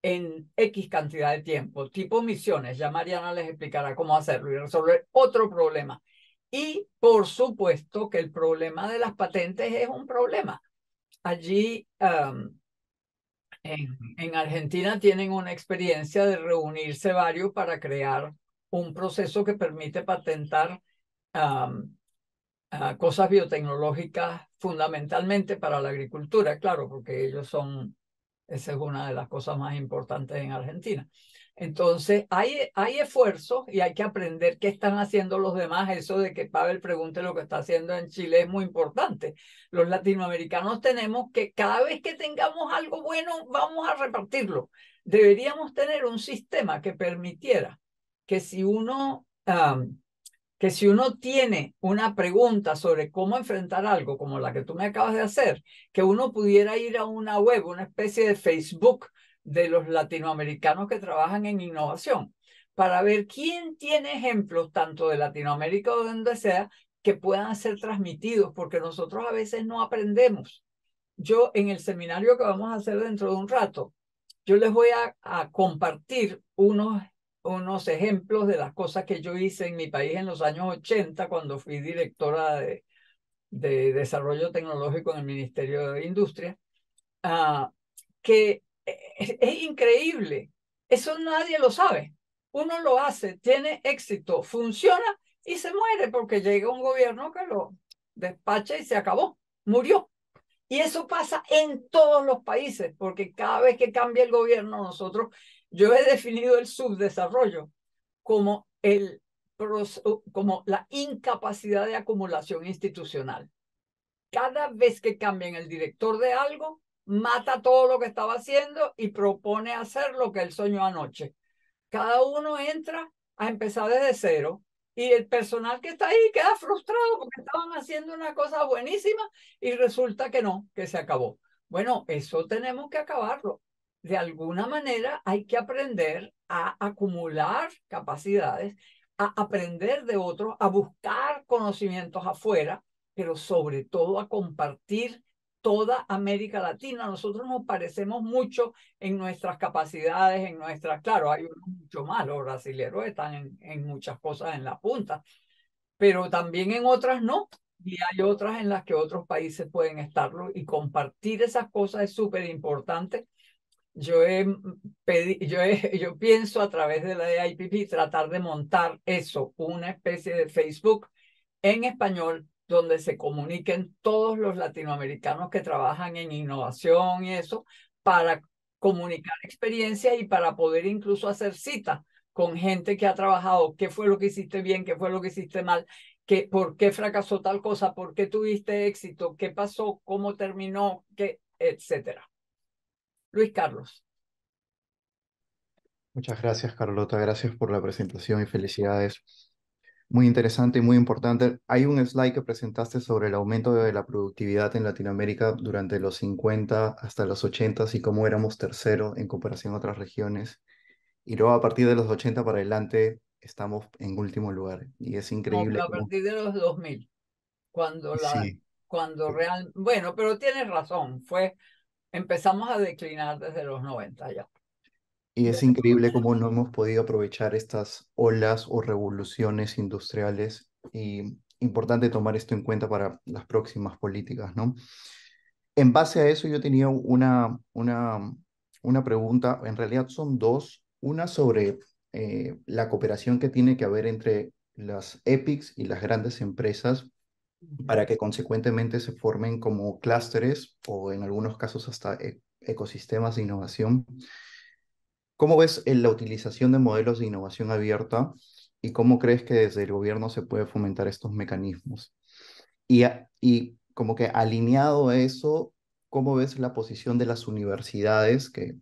en X cantidad de tiempo, tipo misiones. Ya Mariana les explicará cómo hacerlo y resolver otro problema. Y por supuesto que el problema de las patentes es un problema. Allí en Argentina tienen una experiencia de reunirse varios para crear un proceso que permite patentar cosas biotecnológicas fundamentalmente para la agricultura, claro, porque esa es una de las cosas más importantes en Argentina. Entonces, hay esfuerzos y hay que aprender qué están haciendo los demás. Eso de que Pavel pregunte lo que está haciendo en Chile es muy importante. Los latinoamericanos tenemos que, cada vez que tengamos algo bueno, vamos a repartirlo. Deberíamos tener un sistema que permitiera que que si uno tiene una pregunta sobre cómo enfrentar algo como la que tú me acabas de hacer, que uno pudiera ir a una web, una especie de Facebook de los latinoamericanos que trabajan en innovación, para ver quién tiene ejemplos tanto de Latinoamérica o de donde sea que puedan ser transmitidos, porque nosotros a veces no aprendemos. Yo en el seminario que vamos a hacer dentro de un rato, yo les voy a compartir unos ejemplos de las cosas que yo hice en mi país en los años 80 cuando fui directora de Desarrollo Tecnológico en el Ministerio de Industria, uh, que es increíble. Eso nadie lo sabe. Uno lo hace, tiene éxito, funciona y se muere porque llega un gobierno que lo despacha y se acabó, murió. Y eso pasa en todos los países, porque cada vez que cambia el gobierno, yo he definido el subdesarrollo como como la incapacidad de acumulación institucional. Cada vez que cambian el director de algo, mata todo lo que estaba haciendo y propone hacer lo que él soñó anoche. Cada uno entra a empezar desde cero y el personal que está ahí queda frustrado porque estaban haciendo una cosa buenísima y resulta que no, que se acabó. Bueno, eso tenemos que acabarlo. De alguna manera hay que aprender a acumular capacidades, a aprender de otros, a buscar conocimientos afuera, pero sobre todo a compartir toda América Latina. Nosotros nos parecemos mucho en nuestras capacidades, en nuestras, claro, hay unos mucho más, los brasileños están en muchas cosas en la punta, pero también en otras no. Y hay otras en las que otros países pueden estarlo y compartir esas cosas es súper importante. Yo pienso a través de la IPP tratar de montar eso, una especie de Facebook en español donde se comuniquen todos los latinoamericanos que trabajan en innovación y eso para comunicar experiencias y para poder incluso hacer citas con gente que ha trabajado, qué fue lo que hiciste bien, qué fue lo que hiciste mal, por qué fracasó tal cosa, por qué tuviste éxito, qué pasó, cómo terminó, qué, etcétera. Luis Carlos. Muchas gracias, Carlota. Gracias por la presentación y felicidades. Muy interesante y muy importante. Hay un slide que presentaste sobre el aumento de la productividad en Latinoamérica durante los 50 hasta los 80 y cómo éramos tercero en comparación a otras regiones. Y luego a partir de los 80 para adelante estamos en último lugar. Y es No, increíble pero a cómo... partir de los 2000 cuando Sí, bueno, pero tienes razón, empezamos a declinar desde los 90 ya. y es Desde increíble cómo no hemos podido aprovechar estas olas o revoluciones industriales y importante tomar esto en cuenta para las próximas políticas, ¿no? En base a eso yo tenía una pregunta, en realidad son dos, una sobre la cooperación que tiene que haber entre las EPICs y las grandes empresas para que consecuentemente se formen como clústeres o en algunos casos hasta ecosistemas de innovación. ¿Cómo ves la utilización de modelos de innovación abierta y cómo crees que desde el gobierno se puede fomentar estos mecanismos? Y como que alineado a eso, ¿cómo ves la posición de las universidades, que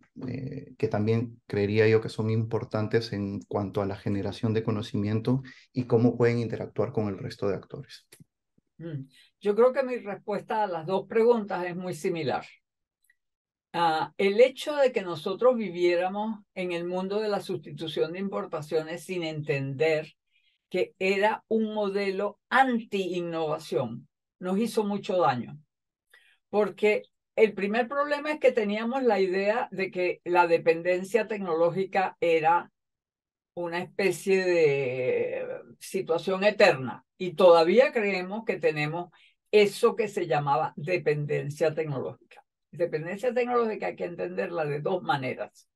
también creería yo que son importantes en cuanto a la generación de conocimiento y cómo pueden interactuar con el resto de actores? Yo creo que mi respuesta a las dos preguntas es muy similar. El hecho de que nosotros viviéramos en el mundo de la sustitución de importaciones sin entender que era un modelo anti-innovación nos hizo mucho daño, porque el primer problema es que teníamos la idea de que la dependencia tecnológica era una especie de situación eterna y todavía creemos que tenemos eso que se llamaba dependencia tecnológica. Dependencia tecnológica hay que entenderla de dos maneras.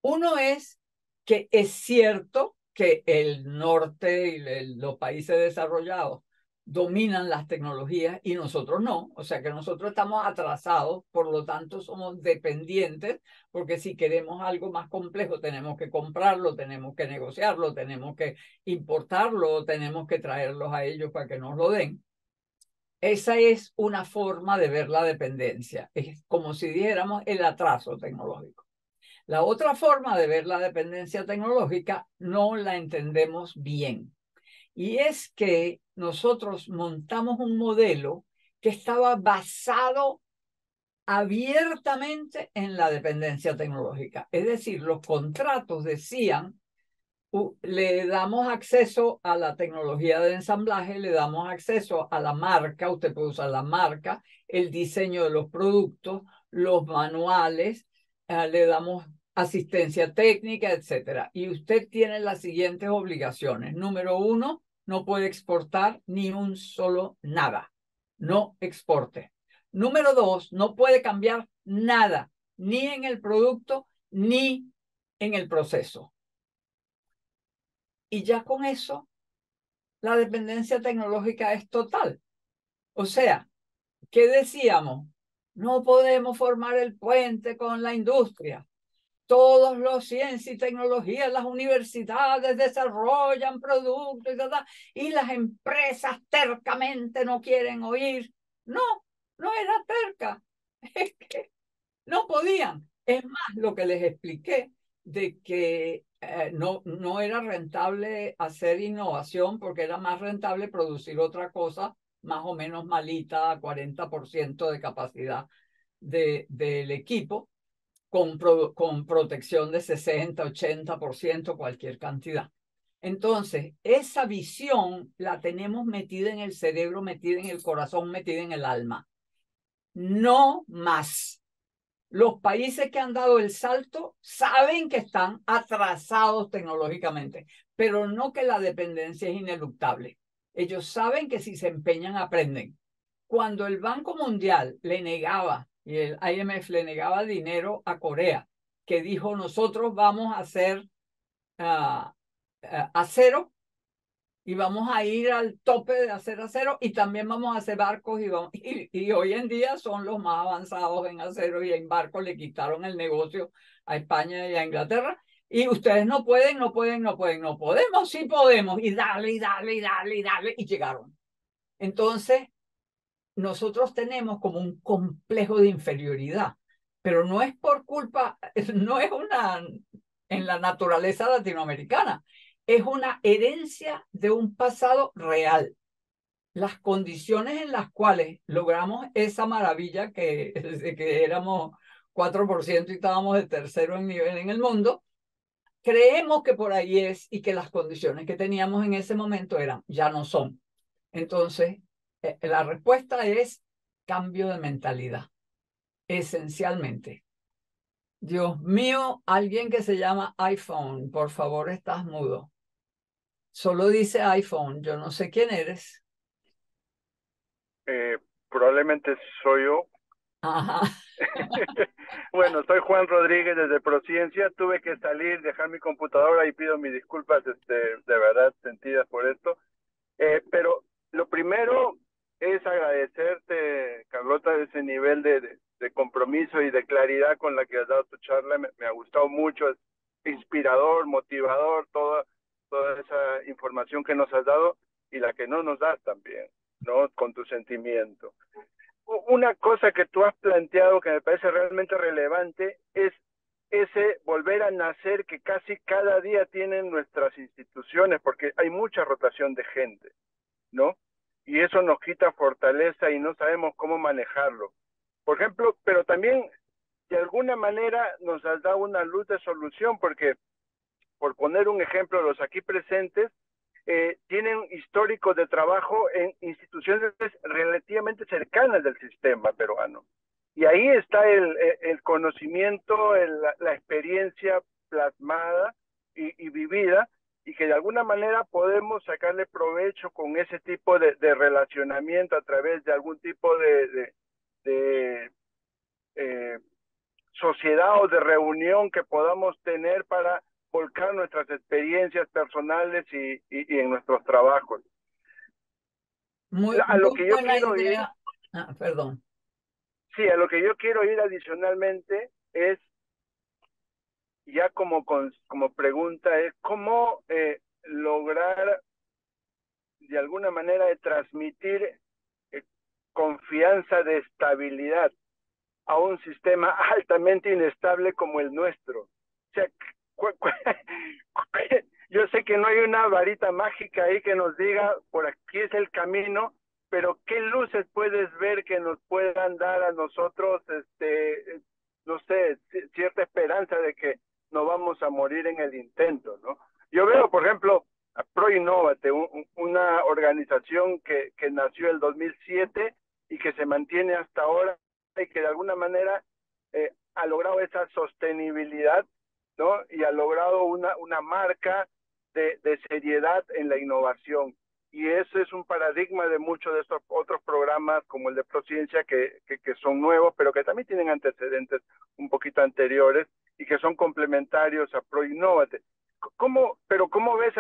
Uno es que es cierto que el norte y los países desarrollados dominan las tecnologías y nosotros no. O sea que nosotros estamos atrasados, por lo tanto somos dependientes, porque si queremos algo más complejo tenemos que comprarlo, tenemos que negociarlo, tenemos que importarlo, tenemos que traerlos a ellos para que nos lo den. Esa es una forma de ver la dependencia. Es como si dijéramos el atraso tecnológico. La otra forma de ver la dependencia tecnológica no la entendemos bien. Y es que nosotros montamos un modelo que estaba basado abiertamente en la dependencia tecnológica. Es decir, los contratos decían, le damos acceso a la tecnología de ensamblaje, le damos acceso a la marca, usted puede usar la marca, el diseño de los productos, los manuales, le damos asistencia técnica, etcétera. Y usted tiene las siguientes obligaciones. Número uno, no puede exportar ni un solo nada. No exporte. Número dos, no puede cambiar nada, ni en el producto, ni en el proceso. Y ya con eso, la dependencia tecnológica es total. O sea, ¿qué decíamos? No podemos formar el puente con la industria. todos los ciencia y tecnología, las universidades desarrollan productos y las empresas tercamente no quieren oír. No, no era terca, es que no podían. Es más, lo que les expliqué de que no era rentable hacer innovación porque era más rentable producir otra cosa más o menos malita, a 40% de capacidad del equipo, con protección de 60, 80%, cualquier cantidad. Entonces, esa visión la tenemos metida en el cerebro, metida en el corazón, metida en el alma. No más. Los países que han dado el salto saben que están atrasados tecnológicamente, pero no que la dependencia es ineluctable. Ellos saben que si se empeñan, aprenden. Cuando el Banco Mundial le negaba y el IMF le negaba dinero a Corea, que dijo nosotros vamos a hacer acero y vamos a ir al tope de hacer acero y también vamos a hacer barcos y hoy en día son los más avanzados en acero y en barcos le quitaron el negocio a España y a Inglaterra. Y ustedes no pueden, no pueden, no pueden, no podemos, sí podemos. Y dale, y dale, y dale, y dale, y llegaron. Entonces, nosotros tenemos como un complejo de inferioridad, pero no es por culpa, no es en la naturaleza latinoamericana, es una herencia de un pasado real. Las condiciones en las cuales logramos esa maravilla que éramos 4% y estábamos de tercero en nivel en el mundo, creemos que por ahí es y que las condiciones que teníamos en ese momento ya no son. Entonces, la respuesta es cambio de mentalidad, esencialmente. Dios mío, alguien que se llama iPhone, por favor, estás mudo. Solo dice iPhone, yo no sé quién eres. Probablemente soy yo. Ajá. Bueno, soy Juan Rodríguez desde Prociencia. Tuve que salir, dejar mi computadora y pido mis disculpas de verdad sentidas por esto. Pero lo primero es agradecerte, Carlota, ese nivel de compromiso y de claridad con la que has dado tu charla. Me ha gustado mucho, es inspirador, motivador, toda esa información que nos has dado y la que no nos das también, ¿no? Con tu sentimiento. Una cosa que tú has planteado que me parece realmente relevante es ese volver a nacer que casi cada día tienen nuestras instituciones, porque hay mucha rotación de gente, ¿no? Y eso nos quita fortaleza y no sabemos cómo manejarlo. Por ejemplo, pero también de alguna manera nos has dado una luz de solución, porque por poner un ejemplo, los aquí presentes tienen históricos de trabajo en instituciones relativamente cercanas del sistema peruano. Y ahí está el conocimiento, la experiencia plasmada y vivida, y que de alguna manera podemos sacarle provecho con ese tipo de relacionamiento a través de algún tipo de sociedad o de reunión que podamos tener para volcar nuestras experiencias personales y en nuestros trabajos. Muy, A lo muy que yo buena quiero ir, idea. Perdón. sí, a lo que yo quiero ir adicionalmente es, ya como pregunta, es cómo lograr de alguna manera de transmitir confianza de estabilidad a un sistema altamente inestable como el nuestro. O sea, yo sé que no hay una varita mágica ahí que nos diga por aquí es el camino, pero ¿qué luces puedes ver que nos puedan dar a nosotros, no sé, cierta esperanza de que no vamos a morir en el intento, ¿no? Yo veo, por ejemplo, a ProInnovate, una organización que nació el 2007 y que se mantiene hasta ahora y que de alguna manera ha logrado esa sostenibilidad, ¿no? Y ha logrado una marca de seriedad en la innovación. Y eso es un paradigma de muchos de estos otros programas como el de Prociencia que son nuevos, pero que también tienen antecedentes un poquito anteriores y que son complementarios a ProInnovate. Pero ¿cómo ves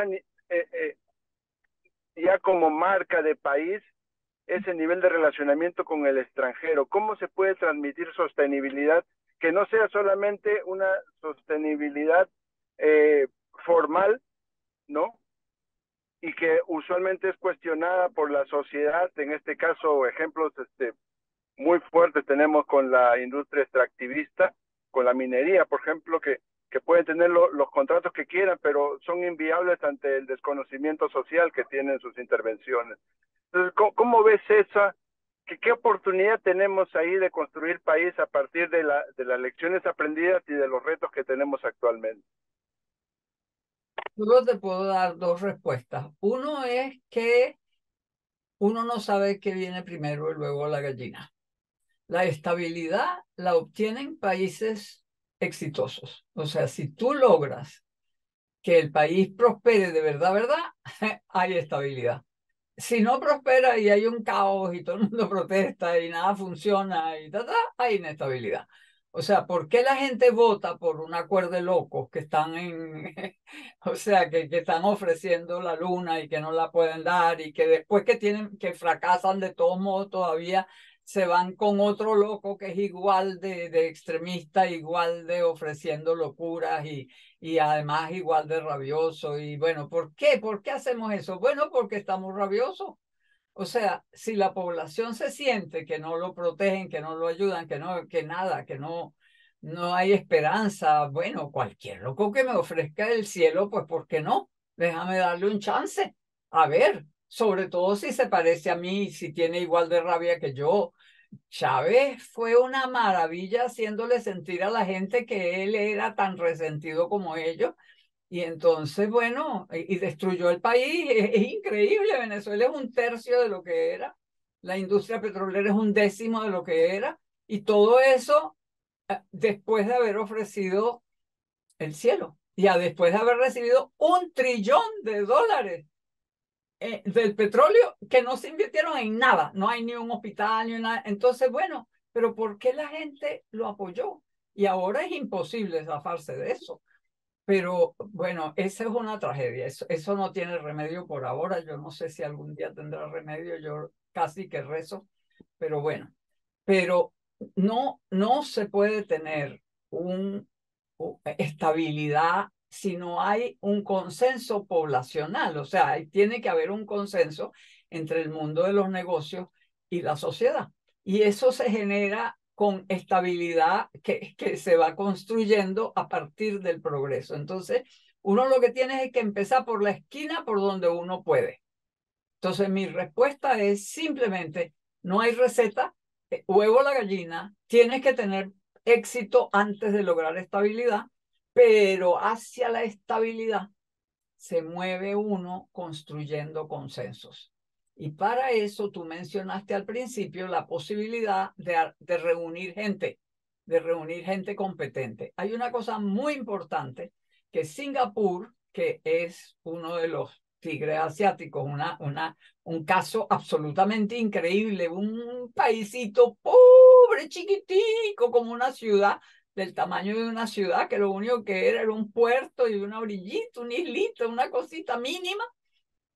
ya como marca de país ese nivel de relacionamiento con el extranjero? ¿Cómo se puede transmitir sostenibilidad que no sea solamente una sostenibilidad formal, ¿no? Y que usualmente es cuestionada por la sociedad. En este caso, ejemplos muy fuertes tenemos con la industria extractivista, con la minería, por ejemplo, que pueden tener los contratos que quieran, pero son inviables ante el desconocimiento social que tienen sus intervenciones. Entonces, ¿cómo ves esa? ¿Qué oportunidad tenemos ahí de construir país a partir de las lecciones aprendidas y de los retos que tenemos actualmente? Yo te puedo dar dos respuestas. Uno es que uno no sabe qué viene primero y luego la gallina. La estabilidad la obtienen países exitosos. O sea, si tú logras que el país prospere de verdad, hay estabilidad. Si no prospera y hay un caos y todo el mundo protesta y nada funciona y hay inestabilidad. O sea, ¿por qué la gente vota por una cuerda de locos que están o sea, que están ofreciendo la luna y que no la pueden dar y que después que fracasan de todos modos todavía se van con otro loco que es igual de extremista, igual de ofreciendo locuras y además igual de rabioso? Y bueno, ¿por qué? ¿Por qué hacemos eso? Bueno, porque estamos rabiosos. O sea, si la población se siente que no lo protegen, que no lo ayudan, que nada, que no hay esperanza, bueno, cualquier loco que me ofrezca el cielo, pues ¿por qué no? Déjame darle un chance. A ver, sobre todo si se parece a mí, si tiene igual de rabia que yo. Chávez fue una maravilla haciéndole sentir a la gente que él era tan resentido como ellos. Y entonces, bueno, y destruyó el país. Es increíble. Venezuela es un tercio de lo que era. La industria petrolera es un décimo de lo que era. Y todo eso después de haber ofrecido el cielo. Ya después de haber recibido $1 trillón del petróleo que no se invirtieron en nada. No hay ni un hospital, ni nada. Entonces, bueno, pero ¿por qué la gente lo apoyó? Y ahora es imposible zafarse de eso. Pero bueno, esa es una tragedia. Eso no tiene remedio por ahora. Yo no sé si algún día tendrá remedio. Yo casi que rezo. Pero bueno, pero no se puede tener estabilidad si no hay un consenso poblacional. O sea, tiene que haber un consenso entre el mundo de los negocios y la sociedad. Y eso se genera con estabilidad que se va construyendo a partir del progreso. Entonces, uno lo que tiene es que empezar por la esquina por donde uno puede. Entonces, mi respuesta es simplemente, no hay receta, huevo la gallina, tienes que tener éxito antes de lograr estabilidad, pero hacia la estabilidad se mueve uno construyendo consensos. Y para eso tú mencionaste al principio la posibilidad de reunir gente competente. Hay una cosa muy importante que Singapur, que es uno de los tigres asiáticos, un caso absolutamente increíble, un paisito pobre, chiquitico, como una ciudad, del tamaño de una ciudad, que lo único que era un puerto y una orillita, una islita, una cosita mínima,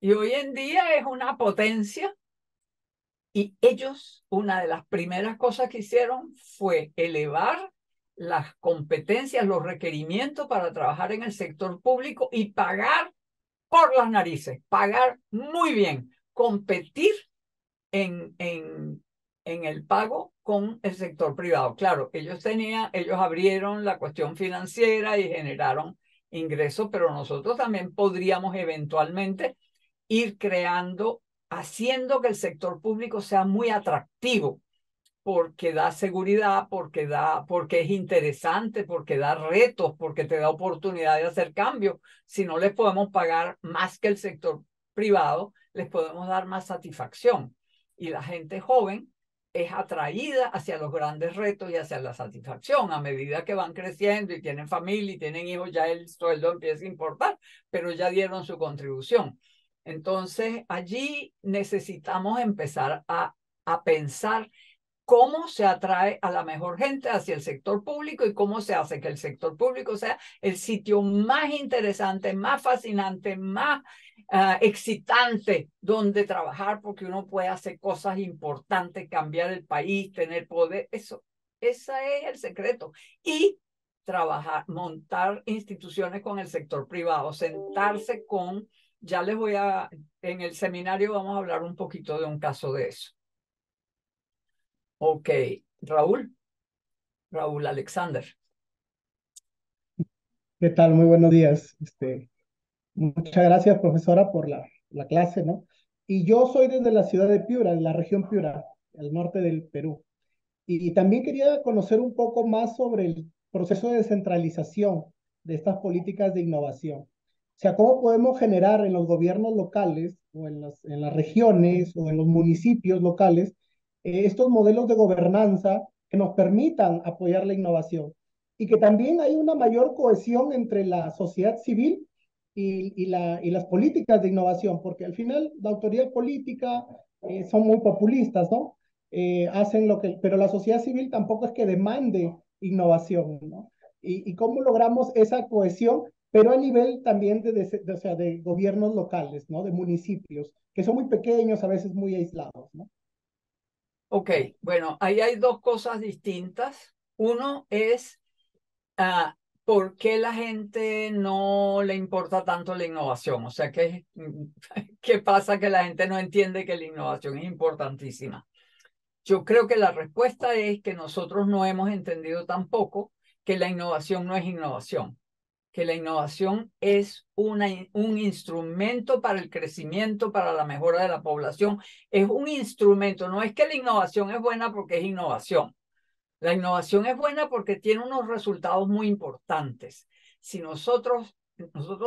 y hoy en día es una potencia. Y ellos, una de las primeras cosas que hicieron fue elevar las competencias, los requerimientos para trabajar en el sector público y pagar por las narices, pagar muy bien, competir en el pago con el sector privado. Claro, ellos abrieron la cuestión financiera y generaron ingresos, pero nosotros también podríamos eventualmente ir creando, haciendo que el sector público sea muy atractivo, porque da seguridad, porque es interesante, porque da retos, porque te da oportunidad de hacer cambios. Si no les podemos pagar más que el sector privado, les podemos dar más satisfacción. Y la gente joven es atraída hacia los grandes retos y hacia la satisfacción. A medida que van creciendo y tienen familia y tienen hijos, ya el sueldo empieza a importar, pero ya dieron su contribución. Entonces, allí necesitamos empezar a pensar cómo se atrae a la mejor gente hacia el sector público y cómo se hace que el sector público sea el sitio más interesante, más fascinante, más excitante donde trabajar, porque uno puede hacer cosas importantes, cambiar el país, tener poder. Eso Ese es el secreto. Y trabajar, montar instituciones con el sector privado, sentarse con, ya les voy a, en el seminario vamos a hablar un poquito de un caso de eso. Ok, Raúl Alexander. ¿Qué tal? Muy buenos días. Muchas gracias, profesora, por la clase, ¿no? Y yo soy desde la ciudad de Piura, en la región Piura, al norte del Perú. Y también quería conocer un poco más sobre el proceso de descentralización de estas políticas de innovación. O sea, ¿cómo podemos generar en los gobiernos locales o en las regiones o en los municipios locales estos modelos de gobernanza que nos permitan apoyar la innovación? Y que también hay una mayor cohesión entre la sociedad civil y las políticas de innovación, porque al final la autoridad política son muy populistas, ¿no? Hacen lo que, pero la sociedad civil tampoco es que demande innovación, ¿no? Y cómo logramos esa cohesión, pero a nivel también o sea, de gobiernos locales, ¿no? De municipios, que son muy pequeños, a veces muy aislados, ¿no? Ok, bueno, ahí hay dos cosas distintas. Uno es por qué la gente no le importa tanto la innovación. O sea, ¿qué pasa que la gente no entiende que la innovación es importantísima? Yo creo que la respuesta es que nosotros no hemos entendido tampoco que la innovación no es innovación, que la innovación es un instrumento para el crecimiento, para la mejora de la población. Es un instrumento, no es que la innovación es buena porque es innovación. La innovación es buena porque tiene unos resultados muy importantes. Si nosotros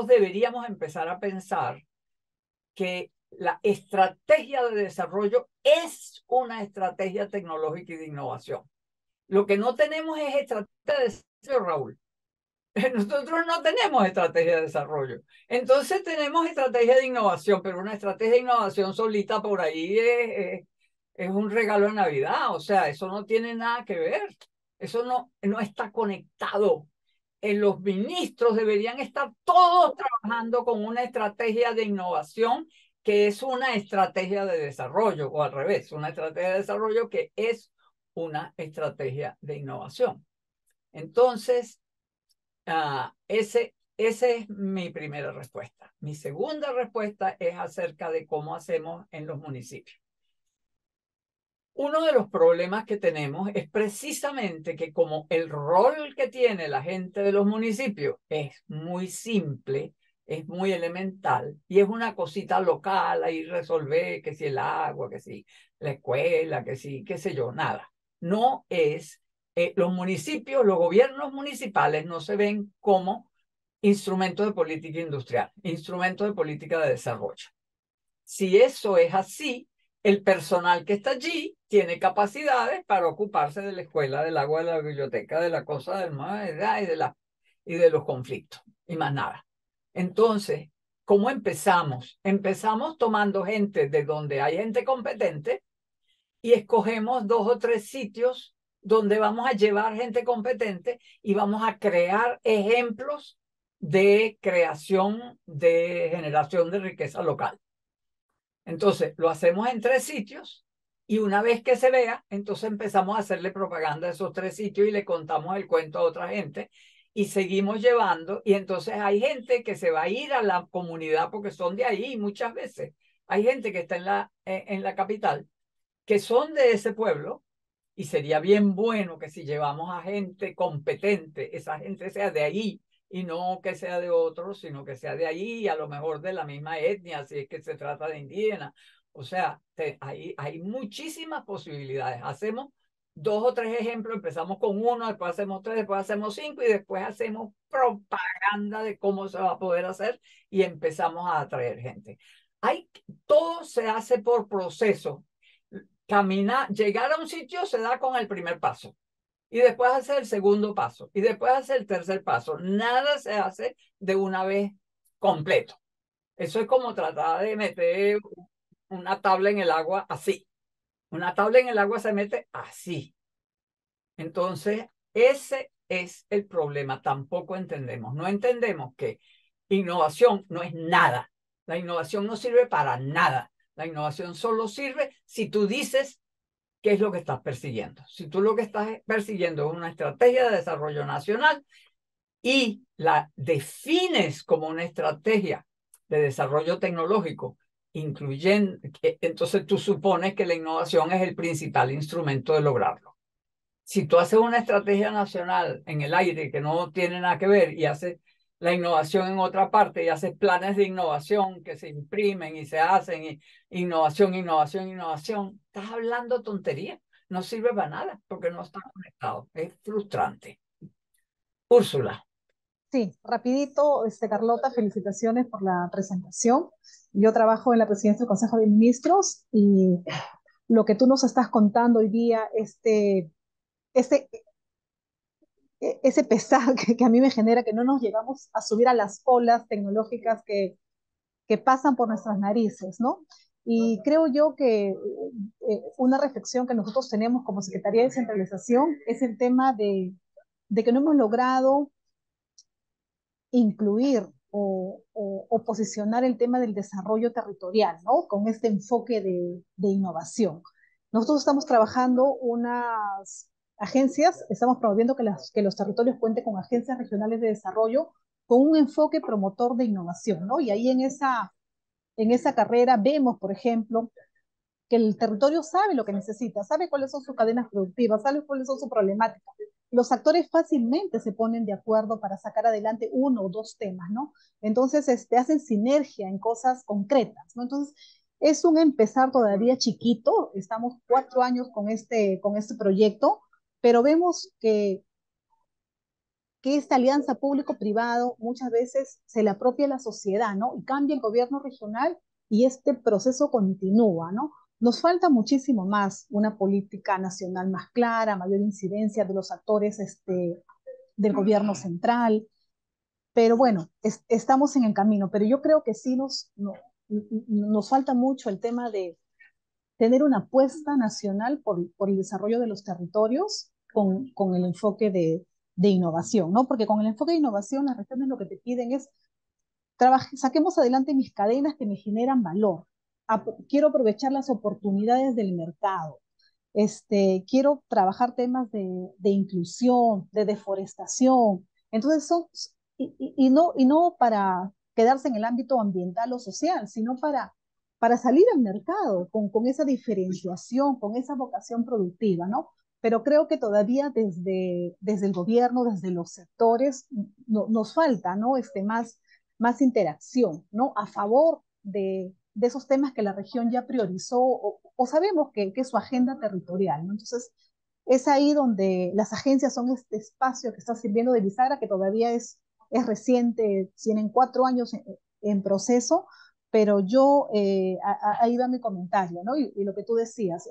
deberíamos empezar a pensar que la estrategia de desarrollo es una estrategia tecnológica y de innovación. Lo que no tenemos es estrategia de desarrollo, Raúl. Nosotros no tenemos estrategia de desarrollo. Entonces tenemos estrategia de innovación, pero una estrategia de innovación solita por ahí es un regalo de Navidad. O sea, eso no tiene nada que ver. Eso no está conectado. Los ministros deberían estar todos trabajando con una estrategia de innovación que es una estrategia de desarrollo, o al revés, una estrategia de desarrollo que es una estrategia de innovación. Entonces, esa es mi primera respuesta. Mi segunda respuesta es acerca de cómo hacemos en los municipios. Uno de los problemas que tenemos es precisamente que como el rol que tiene la gente de los municipios es muy simple, es muy elemental y es una cosita local, ahí resolver que si el agua, que si la escuela, que si qué sé yo, nada. No es, los municipios, los gobiernos municipales no se ven como instrumentos de política industrial, instrumentos de política de desarrollo. Si eso es así, el personal que está allí tiene capacidades para ocuparse de la escuela, del agua, de la biblioteca, de la cosa del mar y de los conflictos, y más nada. Entonces, ¿cómo empezamos? Empezamos tomando gente de donde hay gente competente y escogemos 2 o 3 sitios donde vamos a llevar gente competente y vamos a crear ejemplos de creación, de generación de riqueza local. Entonces, lo hacemos en 3 sitios y una vez que se vea, entonces empezamos a hacerle propaganda a esos 3 sitios y le contamos el cuento a otra gente y seguimos llevando. Y entonces hay gente que se va a ir a la comunidad porque son de ahí muchas veces. Hay gente que está en la capital que son de ese pueblo y sería bien bueno que si llevamos a gente competente, esa gente sea de ahí y no que sea de otros, sino que sea de ahí y a lo mejor de la misma etnia, si es que se trata de indígenas. O sea, hay muchísimas posibilidades. Hacemos 2 o 3 ejemplos, empezamos con 1, después hacemos 3, después hacemos 5 y después hacemos propaganda de cómo se va a poder hacer y empezamos a atraer gente. Todo se hace por proceso. Llegar a un sitio se da con el primer paso y después hace el segundo paso y después hace el tercer paso. Nada se hace de una vez completo. Eso es como tratar de meter una tabla en el agua así. Una tabla en el agua se mete así. Entonces, ese es el problema. Tampoco entendemos. No entendemos que innovación no es nada. La innovación no sirve para nada. La innovación solo sirve si tú dices qué es lo que estás persiguiendo. Si tú lo que estás persiguiendo es una estrategia de desarrollo nacional y la defines como una estrategia de desarrollo tecnológico, incluyendo, entonces tú supones que la innovación es el principal instrumento de lograrlo. Si tú haces una estrategia nacional en el aire que no tiene nada que ver y haces la innovación en otra parte y haces planes de innovación que se imprimen y se hacen y innovación, innovación, innovación, estás hablando tontería. No sirve para nada porque no está conectado. Es frustrante. Úrsula. Sí, rapidito, Carlota, felicitaciones por la presentación. Yo trabajo en la presidencia del Consejo de Ministros y lo que tú nos estás contando hoy día, ese pesar que a mí me genera que no nos llegamos a subir a las olas tecnológicas que pasan por nuestras narices, ¿no? Y creo yo que una reflexión que nosotros tenemos como Secretaría de Descentralización es el tema de que no hemos logrado incluir o posicionar el tema del desarrollo territorial, ¿no? Con este enfoque de innovación. Nosotros estamos trabajando unas agencias, estamos promoviendo que los territorios cuenten con agencias regionales de desarrollo con un enfoque promotor de innovación, ¿no? Y ahí en esa carrera vemos, por ejemplo, que el territorio sabe lo que necesita, sabe cuáles son sus cadenas productivas, sabe cuáles son sus problemáticas. Los actores fácilmente se ponen de acuerdo para sacar adelante uno o dos temas, ¿no? Entonces, hacen sinergia en cosas concretas, ¿no? Entonces, es un empezar todavía chiquito, estamos 4 años con este proyecto, pero vemos que esta alianza público-privado muchas veces se le apropia a la sociedad, ¿no? Y cambia el gobierno regional y este proceso continúa, ¿no? Nos falta muchísimo más, una política nacional más clara, mayor incidencia de los actores del gobierno central, pero bueno, estamos en el camino, pero yo creo que sí nos falta mucho el tema de tener una apuesta nacional por el desarrollo de los territorios con el enfoque de innovación, ¿no? Porque con el enfoque de innovación las regiones lo que te piden es saquemos adelante mis cadenas que me generan valor. Quiero aprovechar las oportunidades del mercado. Quiero trabajar temas de inclusión, de deforestación. Entonces y no para quedarse en el ámbito ambiental o social, sino para salir al mercado con esa diferenciación, con esa vocación productiva, ¿no? Pero creo que todavía desde el gobierno, desde los sectores, nos falta, ¿no? Más interacción, ¿no? A favor de esos temas que la región ya priorizó o sabemos que es su agenda territorial, ¿no? Entonces, es ahí donde las agencias son este espacio que está sirviendo de bisagra, que todavía es reciente, tienen 4 años en proceso, pero yo, ahí va mi comentario, ¿no? Y lo que tú decías,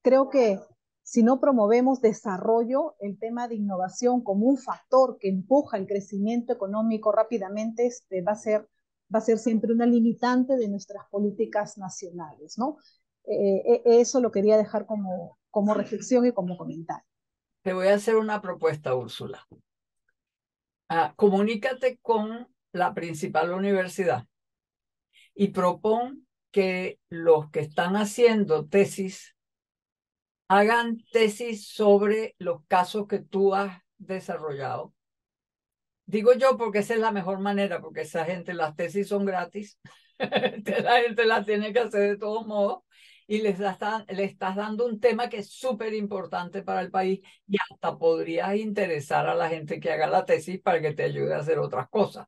creo que si no promovemos desarrollo, el tema de innovación como un factor que empuja el crecimiento económico rápidamente, va a ser siempre una limitante de nuestras políticas nacionales, ¿no? Eso lo quería dejar como reflexión y como comentario. Te voy a hacer una propuesta, Úrsula. Comunícate con la principal universidad y propon que los que están haciendo tesis hagan tesis sobre los casos que tú has desarrollado. Digo yo porque esa es la mejor manera, porque esa gente, las tesis son gratis, la gente las tiene que hacer de todos modos y le estás dando un tema que es súper importante para el país y hasta podrías interesar a la gente que haga la tesis para que te ayude a hacer otras cosas.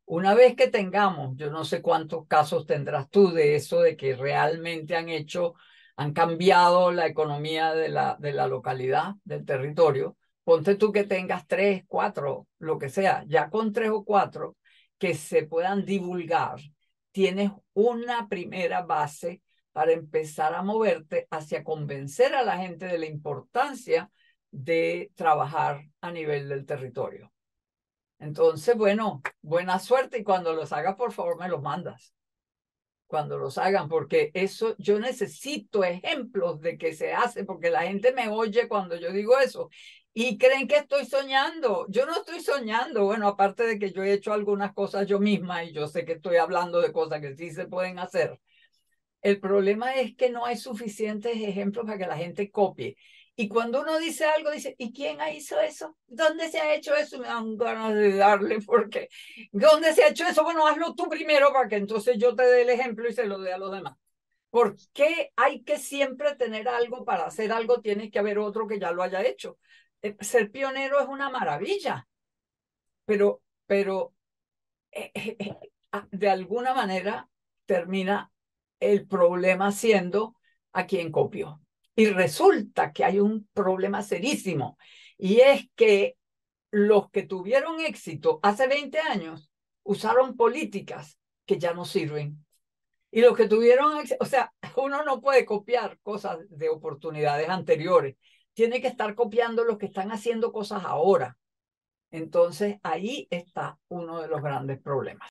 Una vez que tengamos, yo no sé cuántos casos tendrás tú de eso, de que realmente han cambiado la economía de la localidad, del territorio. Ponte tú que tengas 3, 4, lo que sea, ya con 3 o 4 que se puedan divulgar, tienes una primera base para empezar a moverte hacia convencer a la gente de la importancia de trabajar a nivel del territorio. Entonces, bueno, buena suerte y cuando los hagas, por favor, me los mandas. Cuando los hagan, porque eso, yo necesito ejemplos de que se hace, porque la gente me oye cuando yo digo eso y creen que estoy soñando. Yo no estoy soñando. Bueno, aparte de que yo he hecho algunas cosas yo misma y yo sé que estoy hablando de cosas que sí se pueden hacer. El problema es que no hay suficientes ejemplos para que la gente copie. Y cuando uno dice algo, dice, ¿y quién hizo eso? ¿Dónde se ha hecho eso? Me dan ganas de darle, porque ¿dónde se ha hecho eso? Bueno, hazlo tú primero para que entonces yo te dé el ejemplo y se lo dé a los demás. ¿Por qué hay que siempre tener algo para hacer algo? Tiene que haber otro que ya lo haya hecho. Ser pionero es una maravilla, pero de alguna manera termina el problema siendo a quien copió. Y resulta que hay un problema serísimo, y es que los que tuvieron éxito hace 20 años usaron políticas que ya no sirven. Y los que tuvieron, o sea, uno no puede copiar cosas de oportunidades anteriores, tiene que estar copiando los que están haciendo cosas ahora. Entonces ahí está uno de los grandes problemas.